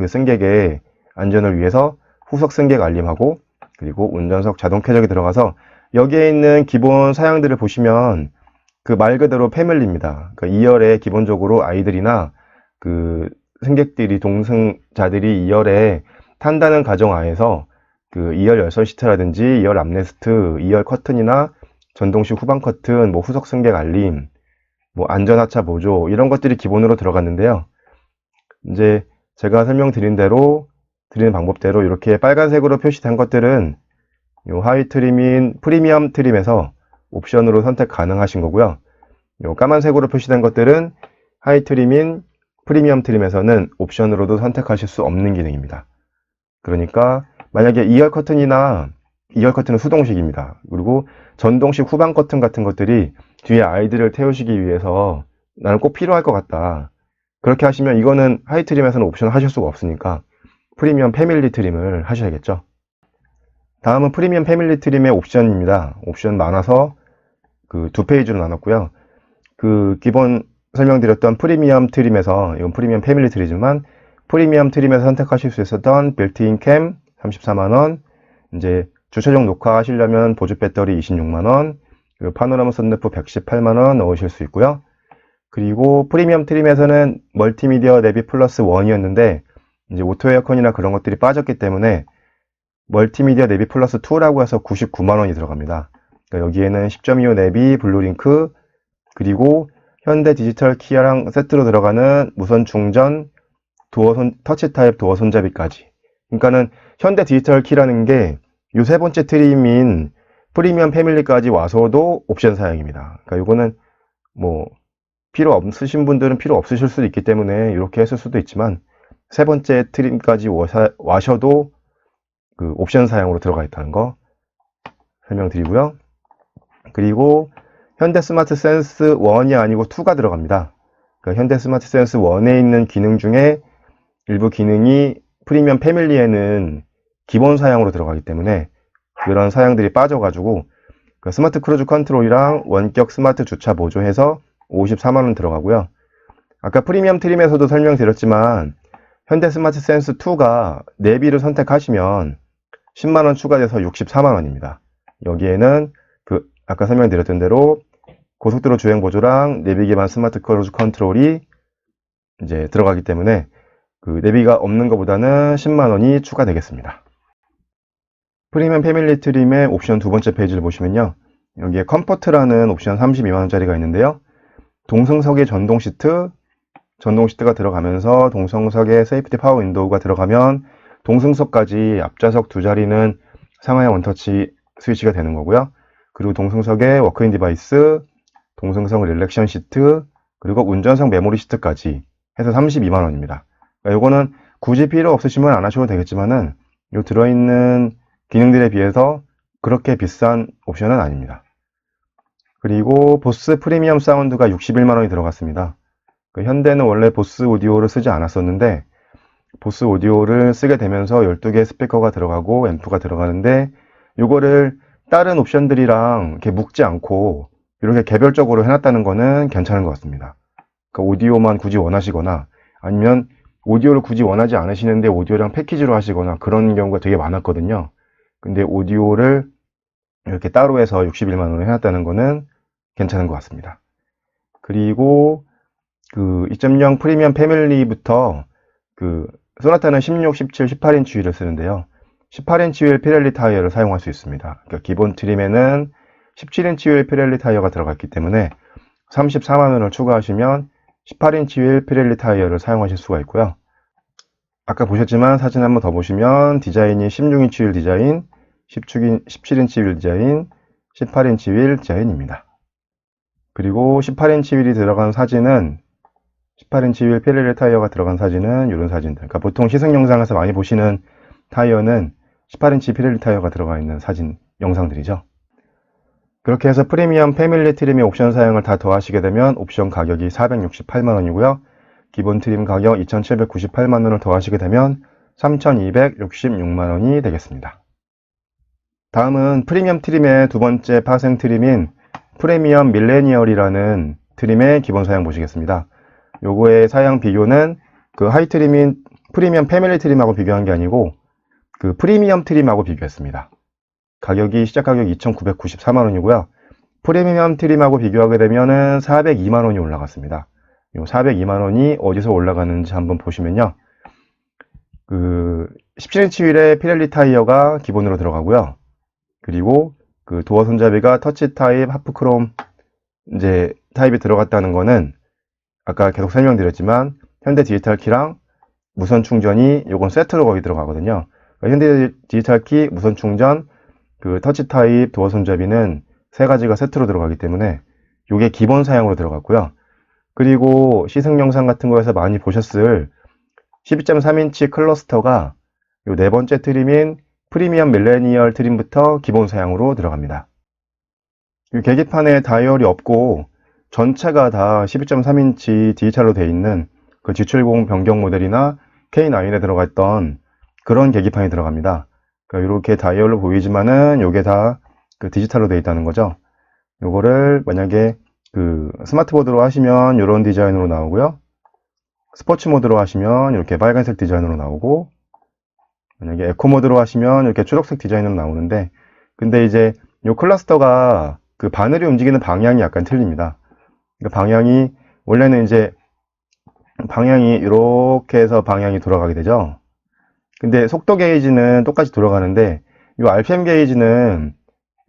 승객의 안전을 위해서 후석 승객 알림하고, 그리고 운전석 자동 쾌적이 들어가서 여기에 있는 기본 사양들을 보시면 그 말 그대로 패밀리입니다. 그러니까 2열에 기본적으로 아이들이나 승객들이 동승자들이 2열에 탄다는 가정 하에서 그 2열 열선 시트라든지 2열 암레스트, 2열 커튼이나 전동식 후방 커튼, 뭐 후석 승객 알림, 뭐 안전하차 보조 이런 것들이 기본으로 들어갔는데요. 이제 제가 설명드린 대로 드리는 방법대로 이렇게 빨간색으로 표시된 것들은 요 하위 트림인 프리미엄 트림에서 옵션으로 선택 가능하신 거고요. 요 까만색으로 표시된 것들은 하위 트림인 프리미엄 트림에서는 옵션으로도 선택하실 수 없는 기능입니다. 그러니까 만약에 2열 커튼이나 2열 커튼은 수동식입니다. 그리고 전동식 후방 커튼 같은 것들이 뒤에 아이들을 태우시기 위해서 나는 꼭 필요할 것 같다. 그렇게 하시면 이거는 하이 트림에서는 옵션 하실 수가 없으니까 프리미엄 패밀리 트림을 하셔야겠죠. 다음은 프리미엄 패밀리 트림의 옵션입니다. 옵션 많아서 그 두 페이지로 나눴고요. 그 기본 설명드렸던 프리미엄 트림에서, 이건 프리미엄 패밀리 트림이지만 프리미엄 트림에서 선택하실 수 있었던 빌트인 캠 34만원, 이제 주차용 녹화하시려면 보조 배터리 26만원, 그리고 파노라마 선루프 118만원 넣으실 수 있고요. 그리고 프리미엄 트림에서는 멀티미디어 내비 플러스 1이었는데 이제 오토 에어컨이나 그런 것들이 빠졌기 때문에 멀티미디어 내비 플러스 2라고 해서 99만원이 들어갑니다. 그러니까 여기에는 10.25 내비, 블루링크, 그리고 현대 디지털 키아랑 세트로 들어가는 무선 충전, 터치 타입 도어 손잡이까지. 그러니까는 현대 디지털 키라는 게 요 세 번째 트림인 프리미엄 패밀리까지 와서도 옵션 사양입니다. 그러니까 요거는 뭐 필요 없으신 분들은 필요 없으실 수도 있기 때문에 이렇게 했을 수도 있지만 세 번째 트림까지 와셔도 그 옵션 사양으로 들어가 있다는 거 설명드리고요. 그리고 현대 스마트 센스 1이 아니고 2가 들어갑니다. 그러니까 현대 스마트 센스 1에 있는 기능 중에 일부 기능이 프리미엄 패밀리에는 기본 사양으로 들어가기 때문에 그런 사양들이 빠져가지고 그 스마트 크루즈 컨트롤이랑 원격 스마트 주차 보조해서 54만원 들어가고요. 아까 프리미엄 트림에서도 설명드렸지만 현대 스마트 센스 2가 내비를 선택하시면 10만원 추가돼서 64만원입니다. 여기에는 그 아까 설명드렸던 대로 고속도로 주행 보조랑 내비 기반 스마트 크루즈 컨트롤이 이제 들어가기 때문에 그 내비가 없는 것보다는 10만원이 추가되겠습니다. 프리미엄 패밀리 트림의 옵션 두 번째 페이지를 보시면요. 여기에 컴포트라는 옵션 32만원짜리가 있는데요. 동승석에 전동 시트가 들어가면서 동승석에 세이프티 파워 윈도우가 들어가면 동승석까지 앞좌석 두 자리는 상하향 원터치 스위치가 되는 거고요. 그리고 동승석에 워크인 디바이스, 동승석 릴렉션 시트, 그리고 운전석 메모리 시트까지 해서 32만원입니다. 그러니까 요거는 굳이 필요 없으시면 안 하셔도 되겠지만은 요 들어있는 기능들에 비해서 그렇게 비싼 옵션은 아닙니다. 그리고 보스 프리미엄 사운드가 61만원이 들어갔습니다. 그 현대는 원래 보스 오디오를 쓰지 않았었는데 보스 오디오를 쓰게 되면서 12개의 스피커가 들어가고 앰프가 들어가는데 요거를 다른 옵션들이랑 이렇게 묶지 않고 이렇게 개별적으로 해놨다는 거는 괜찮은 것 같습니다. 그러니까 오디오만 굳이 원하시거나 아니면 오디오를 굳이 원하지 않으시는데 오디오랑 패키지로 하시거나 그런 경우가 되게 많았거든요. 근데 오디오를 이렇게 따로 해서 61만원을 해놨다는 거는 괜찮은 것 같습니다. 그리고 그 2.0 프리미엄 패밀리부터 그 소나타는 16, 17, 18인치 휠을 쓰는데요. 18인치 휠 피렐리 타이어를 사용할 수 있습니다. 그러니까 기본 트림에는 17인치 휠 피렐리 타이어가 들어갔기 때문에 34만원을 추가하시면 18인치 휠 피렐리 타이어를 사용하실 수가 있고요. 아까 보셨지만 사진 한번 더 보시면 디자인이 16인치 휠 디자인, 17인치 휠 디자인, 18인치 휠 디자인입니다. 그리고 18인치 휠이 들어간 사진은 18인치 휠 피렐리 타이어가 들어간 사진은 이런 사진들. 그러니까 보통 시승 영상에서 많이 보시는 타이어는 18인치 피렐리 타이어가 들어가 있는 사진 영상들이죠. 그렇게 해서 프리미엄 패밀리 트림의 옵션 사양을 다 더하시게 되면 옵션 가격이 468만원이고요. 기본 트림 가격 2798만원을 더하시게 되면 3266만원이 되겠습니다. 다음은 프리미엄 트림의 두 번째 파생 트림인 프리미엄 밀레니얼이라는 트림의 기본 사양 보시겠습니다. 요거의 사양 비교는 그 하이 트림인 프리미엄 패밀리 트림하고 비교한 게 아니고 그 프리미엄 트림하고 비교했습니다. 가격이 시작 가격 2,994만원이고요. 프리미엄 트림하고 비교하게 되면은 402만원이 올라갔습니다. 요 402만원이 어디서 올라가는지 한번 보시면요. 그 17인치 휠에 피렐리 타이어가 기본으로 들어가고요. 그리고 그 도어 손잡이가 터치 타입 하프 크롬 이제 타입이 들어갔다는 거는 아까 계속 설명드렸지만 현대 디지털 키랑 무선 충전이 요건 세트로 거의 들어가거든요. 그러니까 현대 디지털 키, 무선 충전, 그 터치 타입 도어 손잡이는 세 가지가 세트로 들어가기 때문에 요게 기본 사양으로 들어갔고요. 그리고 시승 영상 같은 거에서 많이 보셨을 12.3인치 클러스터가 요 네 번째 트림인 프리미엄 밀레니얼 트림부터 기본 사양으로 들어갑니다. 이 계기판에 다이얼이 없고 전체가 다 12.3인치 디지털로 되어 있는 그 G70 변경 모델이나 K9에 들어갔던 그런 계기판이 들어갑니다. 그러니까 이렇게 다이얼로 보이지만은 요게 다 그 디지털로 되어 있다는 거죠. 요거를 만약에 그 스마트 모드로 하시면 이런 디자인으로 나오고요. 스포츠 모드로 하시면 이렇게 빨간색 디자인으로 나오고, 만약에 에코 모드로 하시면 이렇게 초록색 디자인으로 나오는데, 근데 이제 요 클러스터가 그 바늘이 움직이는 방향이 약간 틀립니다. 그러니까 방향이 원래는 이제 방향이 이렇게 해서 방향이 돌아가게 되죠. 근데 속도 게이지는 똑같이 돌아가는데 요 RPM 게이지는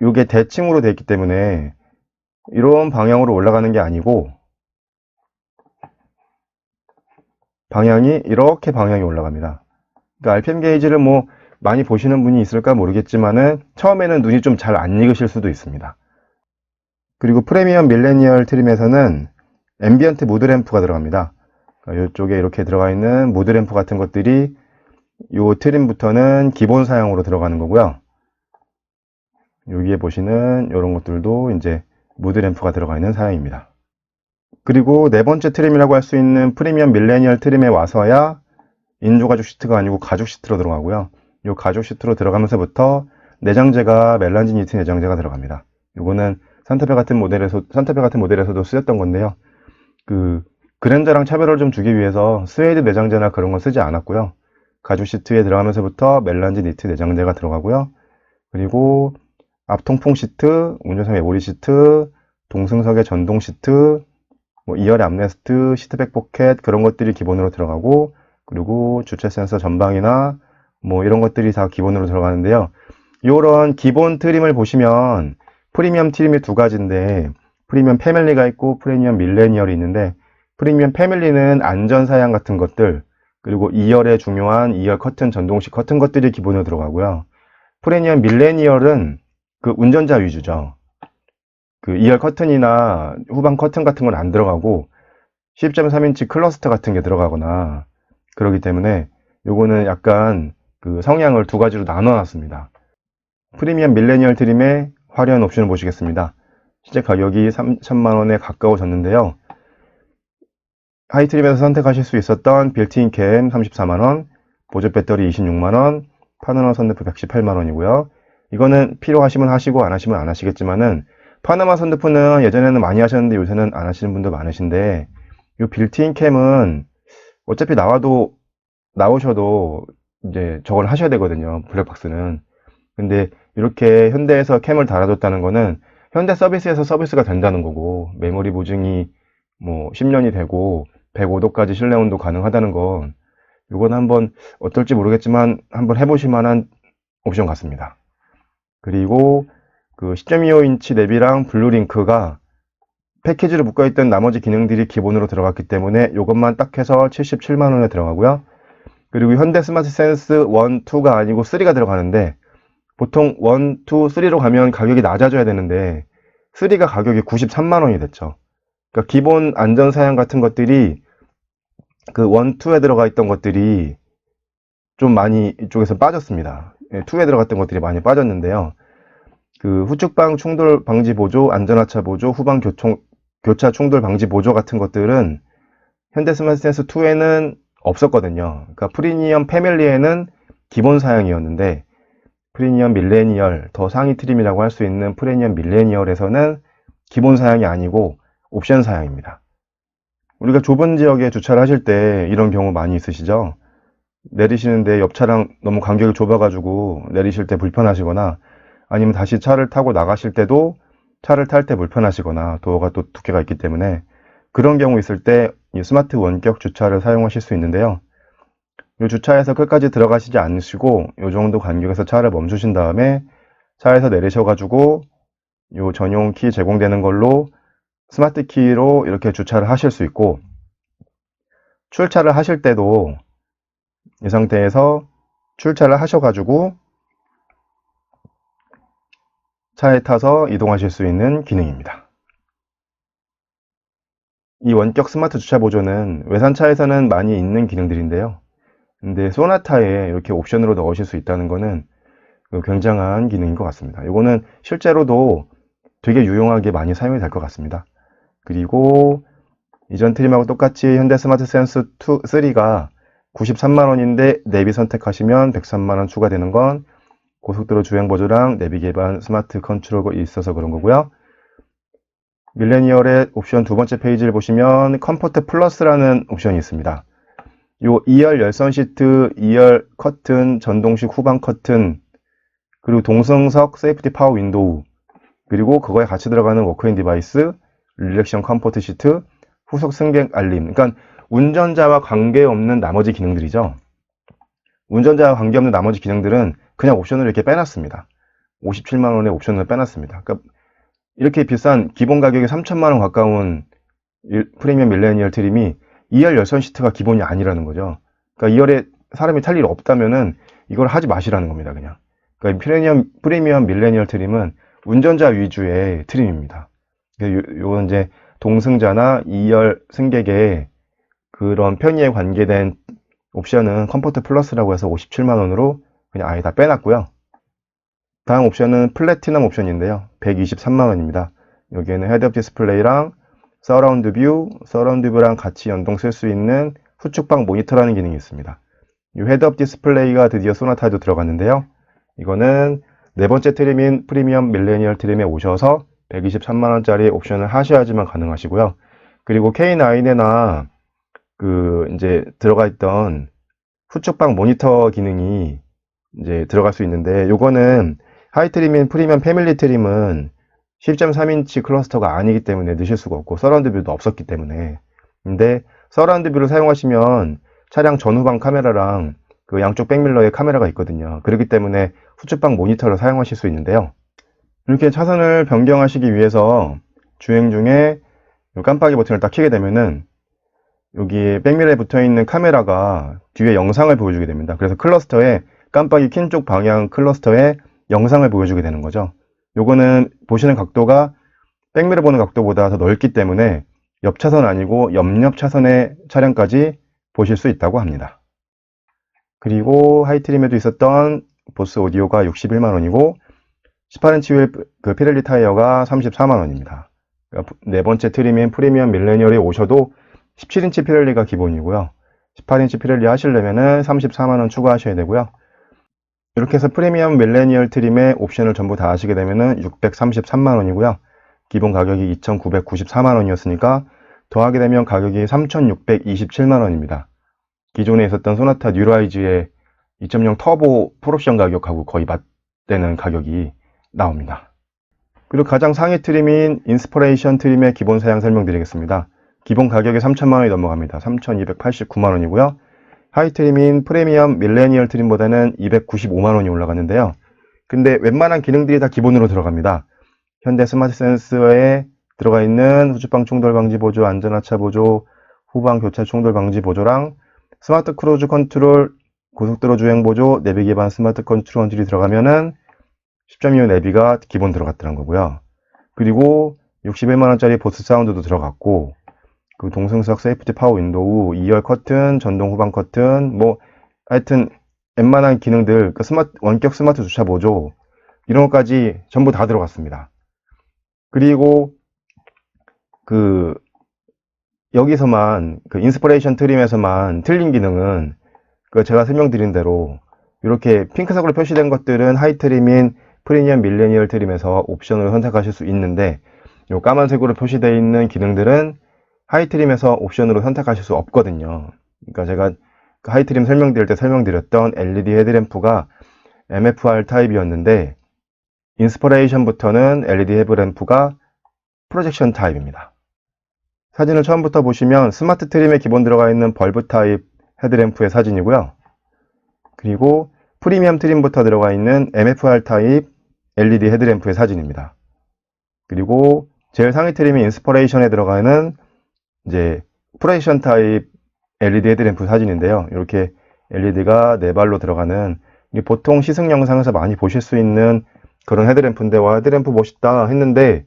요게 대칭으로 되어 있기 때문에 이런 방향으로 올라가는 게 아니고 방향이 이렇게 방향이 올라갑니다. 그러니까 RPM 게이지를 뭐 많이 보시는 분이 있을까 모르겠지만은 처음에는 눈이 좀 잘 안 익으실 수도 있습니다. 그리고 프리미엄 밀레니얼 트림에서는 앰비언트 무드 램프가 들어갑니다. 그러니까 이쪽에 이렇게 들어가 있는 무드 램프 같은 것들이 요 트림부터는 기본 사양으로 들어가는 거고요. 여기에 보시는 이런 것들도 이제 무드 램프가 들어가 있는 사양입니다. 그리고 네 번째 트림이라고 할 수 있는 프리미엄 밀레니얼 트림에 와서야 인조가죽 시트가 아니고 가죽 시트로 들어가고요. 이 가죽 시트로 들어가면서부터 내장재가 멜란지 니트 내장재가 들어갑니다. 이거는 산타페 같은 모델에서도 쓰였던 건데요. 그 그랜저랑 차별을 좀 주기 위해서 스웨이드 내장재나 그런 건 쓰지 않았고요. 가죽 시트에 들어가면서부터 멜란지 니트 내장재가 들어가고요. 그리고 앞통풍 시트, 운전석 메모리 시트, 동승석의 전동 시트, 뭐 2열의 암레스트, 시트백 포켓 그런 것들이 기본으로 들어가고, 그리고 주체 센서 전방이나 뭐 이런 것들이 다 기본으로 들어가는데요. 이런 기본 트림을 보시면 프리미엄 트림이 두 가지인데 프리미엄 패밀리가 있고 프리미엄 밀레니얼이 있는데, 프리미엄 패밀리는 안전 사양 같은 것들, 그리고 2열에 중요한 2열 커튼, 전동식 커튼 것들이 기본으로 들어가고요. 프리미엄 밀레니얼은 그 운전자 위주죠. 그 2열 커튼이나 후방 커튼 같은 건 안 들어가고 10.3인치 클러스터 같은 게 들어가거나 그러기 때문에 요거는 약간 그 성향을 두 가지로 나눠 놨습니다. 프리미엄 밀레니얼 트림의 화려한 옵션을 보시겠습니다. 실제 가격이 3천만원에 가까워졌는데요. 하이트림에서 선택하실 수 있었던 빌트인 캠 34만원, 보조 배터리 26만원, 파노라마 선루프 118만원이고요. 이거는 필요하시면 하시고 안 하시면 안 하시겠지만은, 파노라마 선루프는 예전에는 많이 하셨는데 요새는 안 하시는 분도 많으신데, 이 빌트인 캠은 어차피 나오셔도 이제 저걸 하셔야 되거든요. 블랙박스는. 근데 이렇게 현대에서 캠을 달아줬다는 거는 현대 서비스에서 서비스가 된다는 거고, 메모리 보증이 뭐 10년이 되고 105도까지 실내 온도 가능하다는 건, 이건 한번 어떨지 모르겠지만 한번 해보실 만한 옵션 같습니다. 그리고 그 10.25인치 내비랑 블루링크가 패키지로 묶어있던 나머지 기능들이 기본으로 들어갔기 때문에 이것만 딱 해서 77만원에 들어가고요. 그리고 현대 스마트 센스 1, 2가 아니고 3가 들어가는데, 보통 1, 2, 3로 가면 가격이 낮아져야 되는데 3가 가격이 93만원이 됐죠. 그러니까 기본 안전 사양 같은 것들이 그 1, 2에 들어가 있던 것들이 좀 많이 이쪽에서 빠졌습니다. 2에 들어갔던 것들이 많이 빠졌는데요. 그 후측방 충돌 방지 보조, 안전하차 보조, 후방 교차 충돌 방지 보조 같은 것들은 현대 스마트 센스 2에는 없었거든요. 그러니까 프리미엄 패밀리에는 기본 사양이었는데, 프리미엄 밀레니얼, 더 상위 트림이라고 할 수 있는 프리미엄 밀레니얼에서는 기본 사양이 아니고 옵션 사양입니다. 우리가 좁은 지역에 주차를 하실 때 이런 경우 많이 있으시죠? 내리시는데 옆 차랑 너무 간격이 좁아가지고 내리실 때 불편하시거나, 아니면 다시 차를 타고 나가실 때도 차를 탈 때 불편하시거나, 도어가 또 두께가 있기 때문에 그런 경우 있을 때 이 스마트 원격 주차를 사용하실 수 있는데요. 이 주차에서 끝까지 들어가시지 않으시고 이 정도 간격에서 차를 멈추신 다음에 차에서 내리셔가지고 이 전용 키 제공되는 걸로 스마트 키로 이렇게 주차를 하실 수 있고, 출차를 하실 때도 이 상태에서 출차를 하셔가지고 차에 타서 이동하실 수 있는 기능입니다. 이 원격 스마트 주차 보조는 외산차에서는 많이 있는 기능들인데요. 근데 소나타에 이렇게 옵션으로 넣으실 수 있다는 거는 굉장한 기능인 것 같습니다. 이거는 실제로도 되게 유용하게 많이 사용이 될 것 같습니다. 그리고 이전 트림하고 똑같이 현대 스마트 센스 3가 93만원인데 내비 선택하시면 103만원 추가되는 건 고속도로 주행 보조랑 내비 기반 스마트 컨트롤이 있어서 그런 거고요. 밀레니얼의 옵션 두 번째 페이지를 보시면 컴포트 플러스라는 옵션이 있습니다. 요 2열 열선 시트, 2열 커튼, 전동식 후방 커튼, 그리고 동승석 세이프티 파워 윈도우, 그리고 그거에 같이 들어가는 워크인 디바이스, 릴렉션 컴포트 시트, 후속 승객 알림. 그러니까 운전자와 관계없는 나머지 기능들이죠. 운전자와 관계없는 나머지 기능들은 그냥 옵션을 이렇게 빼놨습니다. 57만원의 옵션을 빼놨습니다. 그러니까 이렇게 비싼 기본 가격이 3천만원 가까운 프리미엄 밀레니얼 트림이 2열 열선 시트가 기본이 아니라는 거죠. 그러니까 2열에 사람이 탈 일 없다면은 이걸 하지 마시라는 겁니다, 그냥. 그러니까 프리미엄 밀레니얼 트림은 운전자 위주의 트림입니다. 요건 이제 동승자나 2열 승객의 그런 편의에 관계된 옵션은 컴포트 플러스라고 해서 57만원으로 그냥 아예 다 빼놨고요. 다음 옵션은 플래티넘 옵션인데요. 123만원입니다. 여기에는 헤드업 디스플레이랑 서라운드 뷰랑 같이 연동 쓸 수 있는 후측방 모니터라는 기능이 있습니다. 이 헤드업 디스플레이가 드디어 소나타에도 들어갔는데요. 이거는 네 번째 트림인 프리미엄 밀레니얼 트림에 오셔서 123만원짜리 옵션을 하셔야지만 가능하시고요. 그리고 K9에나 이제 들어가 있던 후측방 모니터 기능이 이제 들어갈 수 있는데, 요거는 하이 트림인 프리미엄 패밀리 트림은 10.3인치 클러스터가 아니기 때문에 넣으실 수가 없고 서라운드 뷰도 없었기 때문에. 근데 서라운드 뷰를 사용하시면 차량 전후방 카메라랑 그 양쪽 백밀러에 카메라가 있거든요. 그렇기 때문에 후측방 모니터를 사용하실 수 있는데요. 이렇게 차선을 변경하시기 위해서 주행 중에 깜빡이 버튼을 딱 켜게 되면은 여기 백밀러에 붙어 있는 카메라가 뒤에 영상을 보여주게 됩니다. 그래서 클러스터에 깜빡이 킨 쪽 방향 클러스터에 영상을 보여주게 되는 거죠. 요거는 보시는 각도가 백미러 보는 각도보다 더 넓기 때문에 옆 차선 아니고 옆 차선의 차량까지 보실 수 있다고 합니다. 그리고 하이트림에도 있었던 보스 오디오가 61만원이고 18인치 휠 피렐리 타이어가 34만원입니다. 그러니까 네 번째 트림인 프리미엄 밀레니얼에 오셔도 17인치 피렐리가 기본이고요. 18인치 피렐리 하시려면은 34만원 추가하셔야 되고요. 이렇게 해서 프리미엄 밀레니얼 트림의 옵션을 전부 다 하시게 되면은 633만원이고요. 기본 가격이 2,994만원이었으니까 더하게 되면 가격이 3,627만원입니다. 기존에 있었던 소나타 뉴라이즈의 2.0 터보 풀옵션 가격하고 거의 맞대는 가격이 나옵니다. 그리고 가장 상위 트림인 인스퍼레이션 트림의 기본 사양 설명드리겠습니다. 기본 가격이 3천만원이 넘어갑니다. 3,289만원이고요. 하이 트림인 프리미엄 밀레니얼 트림보다는 295만원이 올라갔는데요. 근데 웬만한 기능들이 다 기본으로 들어갑니다. 현대 스마트 센서에 들어가 있는 후측방 충돌 방지 보조, 안전하차 보조, 후방 교차 충돌 방지 보조랑 스마트 크루즈 컨트롤, 고속도로 주행 보조, 내비 기반 스마트 컨트롤이 들어가면은 10.25 내비가 기본 들어갔다는 거고요. 그리고 61만원짜리 보스 사운드도 들어갔고, 그 동승석 세이프티 파워 윈도우, 2열 커튼, 전동 후방 커튼, 뭐 하여튼 웬만한 기능들, 원격 스마트 주차 보조 이런 것까지 전부 다 들어갔습니다. 그리고 여기서만 인스퍼레이션 트림에서만 틀린 기능은 제가 설명드린 대로 이렇게 핑크색으로 표시된 것들은 하이 트림인 프리미엄 밀레니얼 트림에서 옵션으로 선택하실 수 있는데, 이 까만색으로 표시되어 있는 기능들은 하이트림에서 옵션으로 선택하실 수 없거든요. 그러니까 제가 하이트림 설명드릴 때 설명드렸던 LED 헤드램프가 MFR 타입이었는데, 인스퍼레이션부터는 LED 헤드램프가 프로젝션 타입입니다. 사진을 처음부터 보시면 스마트 트림에 기본 들어가 있는 벌브 타입 헤드램프의 사진이고요. 그리고 프리미엄 트림부터 들어가 있는 MFR 타입 LED 헤드램프의 사진입니다. 그리고 제일 상위 트림이 인스퍼레이션에 들어가는 이제 프로젝션 타입 LED 헤드램프 사진인데요. 이렇게 LED가 4발로 들어가는 보통 시승 영상에서 많이 보실 수 있는 그런 헤드램프인데, 와, 헤드램프 멋있다 했는데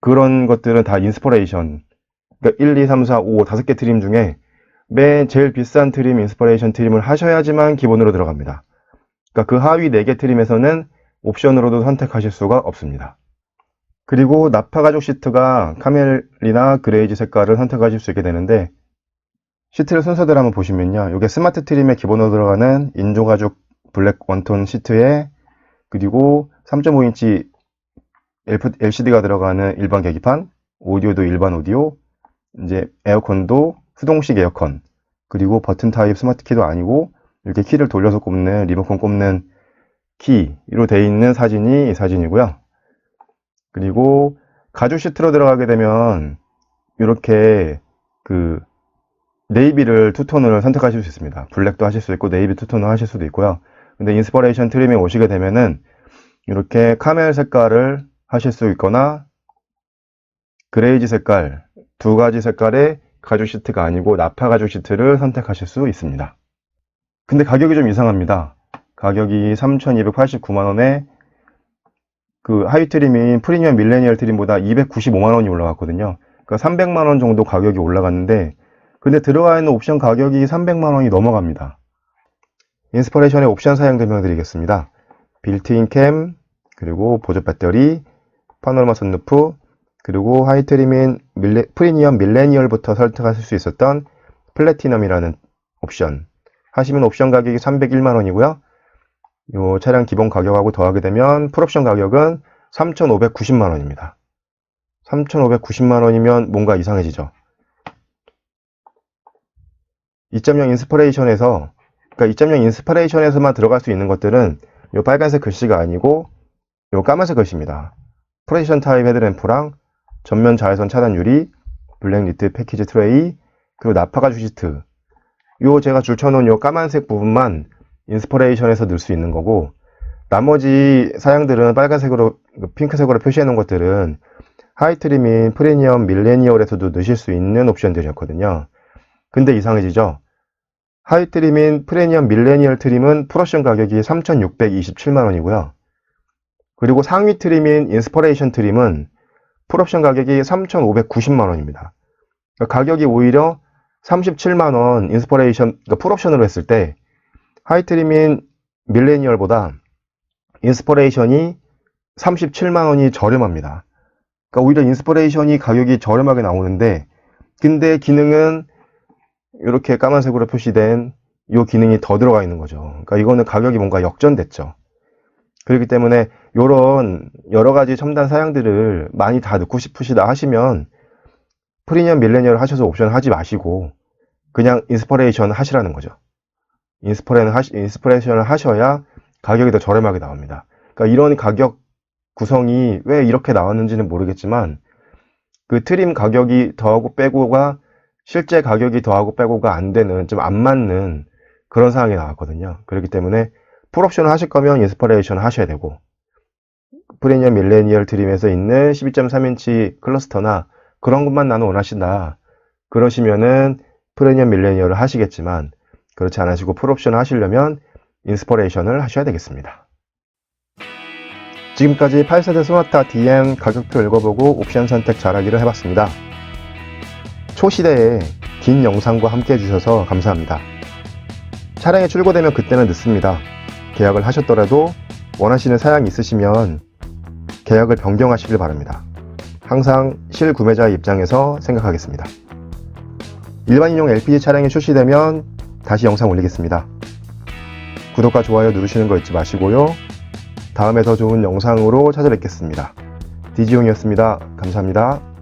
그런 것들은 다 인스퍼레이션, 그러니까 1, 2, 3, 4, 5, 5개 트림 중에 제일 비싼 트림, 인스퍼레이션 트림을 하셔야지만 기본으로 들어갑니다. 그러니까 그 하위 4개 트림에서는 옵션으로도 선택하실 수가 없습니다. 그리고 나파 가죽 시트가 카멜이나 그레이지 색깔을 선택하실 수 있게 되는데, 시트를 순서대로 한번 보시면요, 이게 스마트 트림에 기본으로 들어가는 인조 가죽 블랙 원톤 시트에, 그리고 3.5인치 LCD가 들어가는 일반 계기판, 오디오도 일반 오디오, 이제 에어컨도 수동식 에어컨, 그리고 버튼 타입 스마트 키도 아니고 이렇게 키를 돌려서 꼽는, 리모컨 꼽는 키로 되어 있는 사진이 이 사진이고요. 그리고 가죽 시트로 들어가게 되면 이렇게 그 네이비를 투톤을 선택하실 수 있습니다. 블랙도 하실 수 있고 네이비 투톤을 하실 수도 있고요. 근데 인스퍼레이션 트림에 오시게 되면은 이렇게 카멜 색깔을 하실 수 있거나 그레이지 색깔, 2가지 색깔의 가죽 시트가 아니고 나파 가죽 시트를 선택하실 수 있습니다. 근데 가격이 좀 이상합니다. 가격이 3,289만원에 그 하위 트림인 프리미엄 밀레니얼 트림보다 295만원이 올라갔거든요. 그러니까 300만원 정도 가격이 올라갔는데, 근데 들어가 있는 옵션 가격이 300만원이 넘어갑니다. 인스퍼레이션의 옵션 사양 설명드리겠습니다. 빌트인 캠, 그리고 보조 배터리, 파노라마 선루프, 그리고 하이 트림인 프리미엄 밀레니얼부터 선택하실 수 있었던 플래티넘이라는 옵션 하시면 옵션 가격이 301만원이고요. 이 차량 기본 가격하고 더하게 되면 풀옵션 가격은 3,590만원입니다. 3,590만원이면 뭔가 이상해지죠. 2.0 인스퍼레이션에서, 그러니까 2.0 인스퍼레이션에서만 들어갈 수 있는 것들은 이 빨간색 글씨가 아니고 이 까만색 글씨입니다. 프로젝션 타입 헤드램프랑 전면 자외선 차단 유리, 블랙 니트 패키지 트레이, 그리고 나파 가죽 시트, 요 제가 줄쳐놓은 요 까만색 부분만 인스퍼레이션에서 넣을 수 있는 거고, 나머지 사양들은 빨간색으로, 핑크색으로 표시해 놓은 것들은 하이 트림인 프리미엄 밀레니얼에서도 넣으실 수 있는 옵션들이었거든요. 근데 이상해지죠? 하이 트림인 프리미엄 밀레니얼 트림은 풀옵션 가격이 3,627만원이고요. 그리고 상위 트림인 인스퍼레이션 트림은 풀옵션 가격이 3,590만원입니다. 그러니까 가격이 오히려 37만원 인스퍼레이션, 그러니까 풀옵션으로 했을 때 하이 트림인 밀레니얼보다 인스퍼레이션이 37만원이 저렴합니다. 그러니까 오히려 인스퍼레이션이 가격이 저렴하게 나오는데, 근데 기능은 이렇게 까만색으로 표시된 이 기능이 더 들어가 있는 거죠. 그러니까 이거는 가격이 뭔가 역전됐죠. 그렇기 때문에 이런 여러 가지 첨단 사양들을 많이 다 넣고 싶으시다 하시면 프리미엄 밀레니얼 하셔서 옵션 하지 마시고 그냥 인스퍼레이션 하시라는 거죠. 인스퍼레이션을 하셔야 가격이 더 저렴하게 나옵니다. 그러니까 이런 가격 구성이 왜 이렇게 나왔는지는 모르겠지만, 그 트림 가격이 더하고 빼고가 실제 가격이 더하고 빼고가 안 되는, 좀 안 맞는 그런 상황이 나왔거든요. 그렇기 때문에 풀옵션을 하실 거면 인스퍼레이션을 하셔야 되고, 프리미엄 밀레니얼 트림에서 있는 12.3인치 클러스터나 그런 것만 나는 원하신다, 그러시면은 프리미엄 밀레니얼을 하시겠지만, 그렇지 않으시고 풀옵션을 하시려면 인스퍼레이션을 하셔야 되겠습니다. 지금까지 8세대 소나타 DM 가격표 읽어보고 옵션 선택 잘하기를 해봤습니다. 초시대에 긴 영상과 함께 해주셔서 감사합니다. 차량이 출고되면 그때는 늦습니다. 계약을 하셨더라도 원하시는 사양이 있으시면 계약을 변경하시길 바랍니다. 항상 실구매자의 입장에서 생각하겠습니다. 일반인용 LPG 차량이 출시되면 다시 영상 올리겠습니다. 구독과 좋아요 누르시는 거 잊지 마시고요. 다음에 더 좋은 영상으로 찾아뵙겠습니다. 디지용이었습니다. 감사합니다.